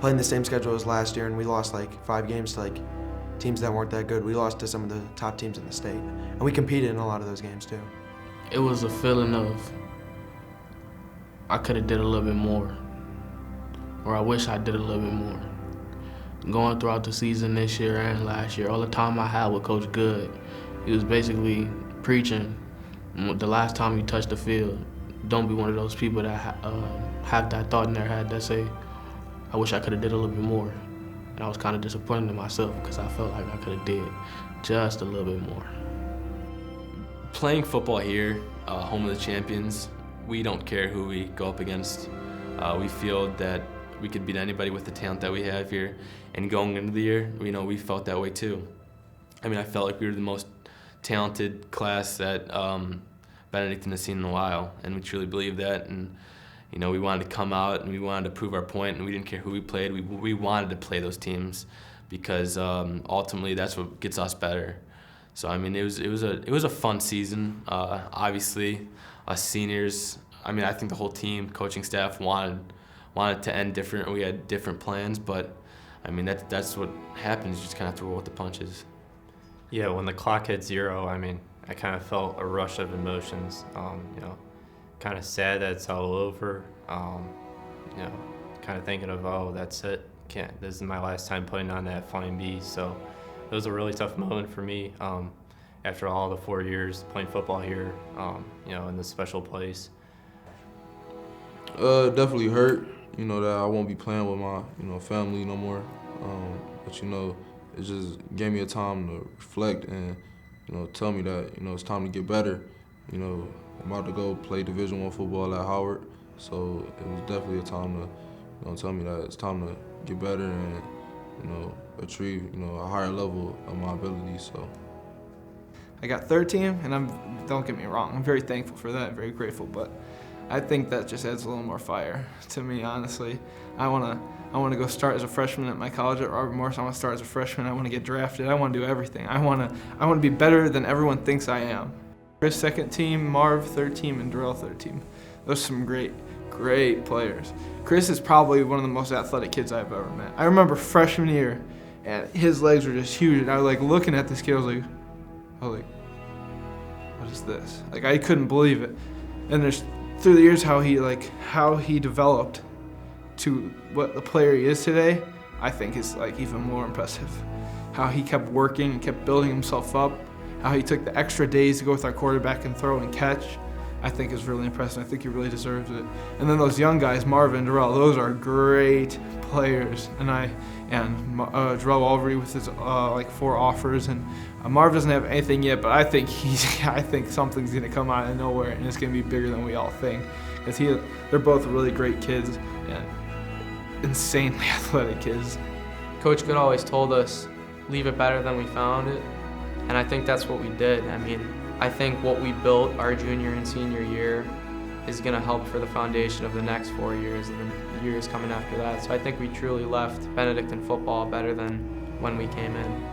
playing the same schedule as last year and we lost 5 games to teams that weren't that good. We lost to some of the top teams in the state. And we competed in a lot of those games too. It was a feeling of I could have did a little bit more, or I wish I did a little bit more. Going throughout the season this year and last year, all the time I had with Coach Good, he was basically preaching, the last time you touch the field, don't be one of those people that have that thought in their head that say, I wish I could have did a little bit more. And I was kind of disappointed in myself because I felt like I could have did just a little bit more. Playing football here, home of the champions, we don't care who we go up against. We feel that we could beat anybody with the talent that we have here. And going into the year, we felt that way too. I felt like we were the most talented class that Benedictine has seen in a while, and we truly believe that. And we wanted to come out and we wanted to prove our point, and we didn't care who we played. We wanted to play those teams because ultimately that's what gets us better. So it was a fun season. Obviously, us seniors. I think the whole team, coaching staff wanted to end different. We had different plans, but that's what happens. You just kind of have to roll with the punches. Yeah, when the clock hit 0, I kind of felt a rush of emotions. Kind of sad that it's all over. Kind of thinking of, oh, that's it. This is my last time putting on that Flying B. So it was a really tough moment for me. After all the 4 years playing football here, in this special place. Definitely hurt. That I won't be playing with my family no more. But it just gave me a time to reflect and tell me that it's time to get better. I'm about to go play Division I football at Howard, so it was definitely a time to tell me that it's time to get better and achieve a higher level of my abilities. So I got third team, and don't get me wrong, I'm very thankful for that, very grateful, but I think that just adds a little more fire to me, honestly. I want to go start as a freshman at my college at Robert Morris. I want to start as a freshman. I want to get drafted. I want to do everything. I want to be better than everyone thinks I am. Chris, second team, Marv, third team, and Darrell, third team. Those are some great players. Chris is probably one of the most athletic kids I've ever met. I remember freshman year, and his legs were just huge, and I was looking at this kid, I was like, what is this? I couldn't believe it. And there's through the years how he developed to what the player he is today, I think is like even more impressive. How he kept working and kept building himself up, how he took the extra days to go with our quarterback and throw and catch, I think is really impressive. I think he really deserves it. And then those young guys, Marvin and Darrell, those are great players. And Darrell Alvery with his 4 offers, and Marv doesn't have anything yet, but I think something's gonna come out of nowhere, and it's gonna be bigger than we all think. Because they're both really great kids and insanely athletic kids. Coach Good always told us, leave it better than we found it. And I think that's what we did. I mean, I think what we built our junior and senior year is going to help for the foundation of the next 4 years and the years coming after that. So I think we truly left Benedictine football better than when we came in.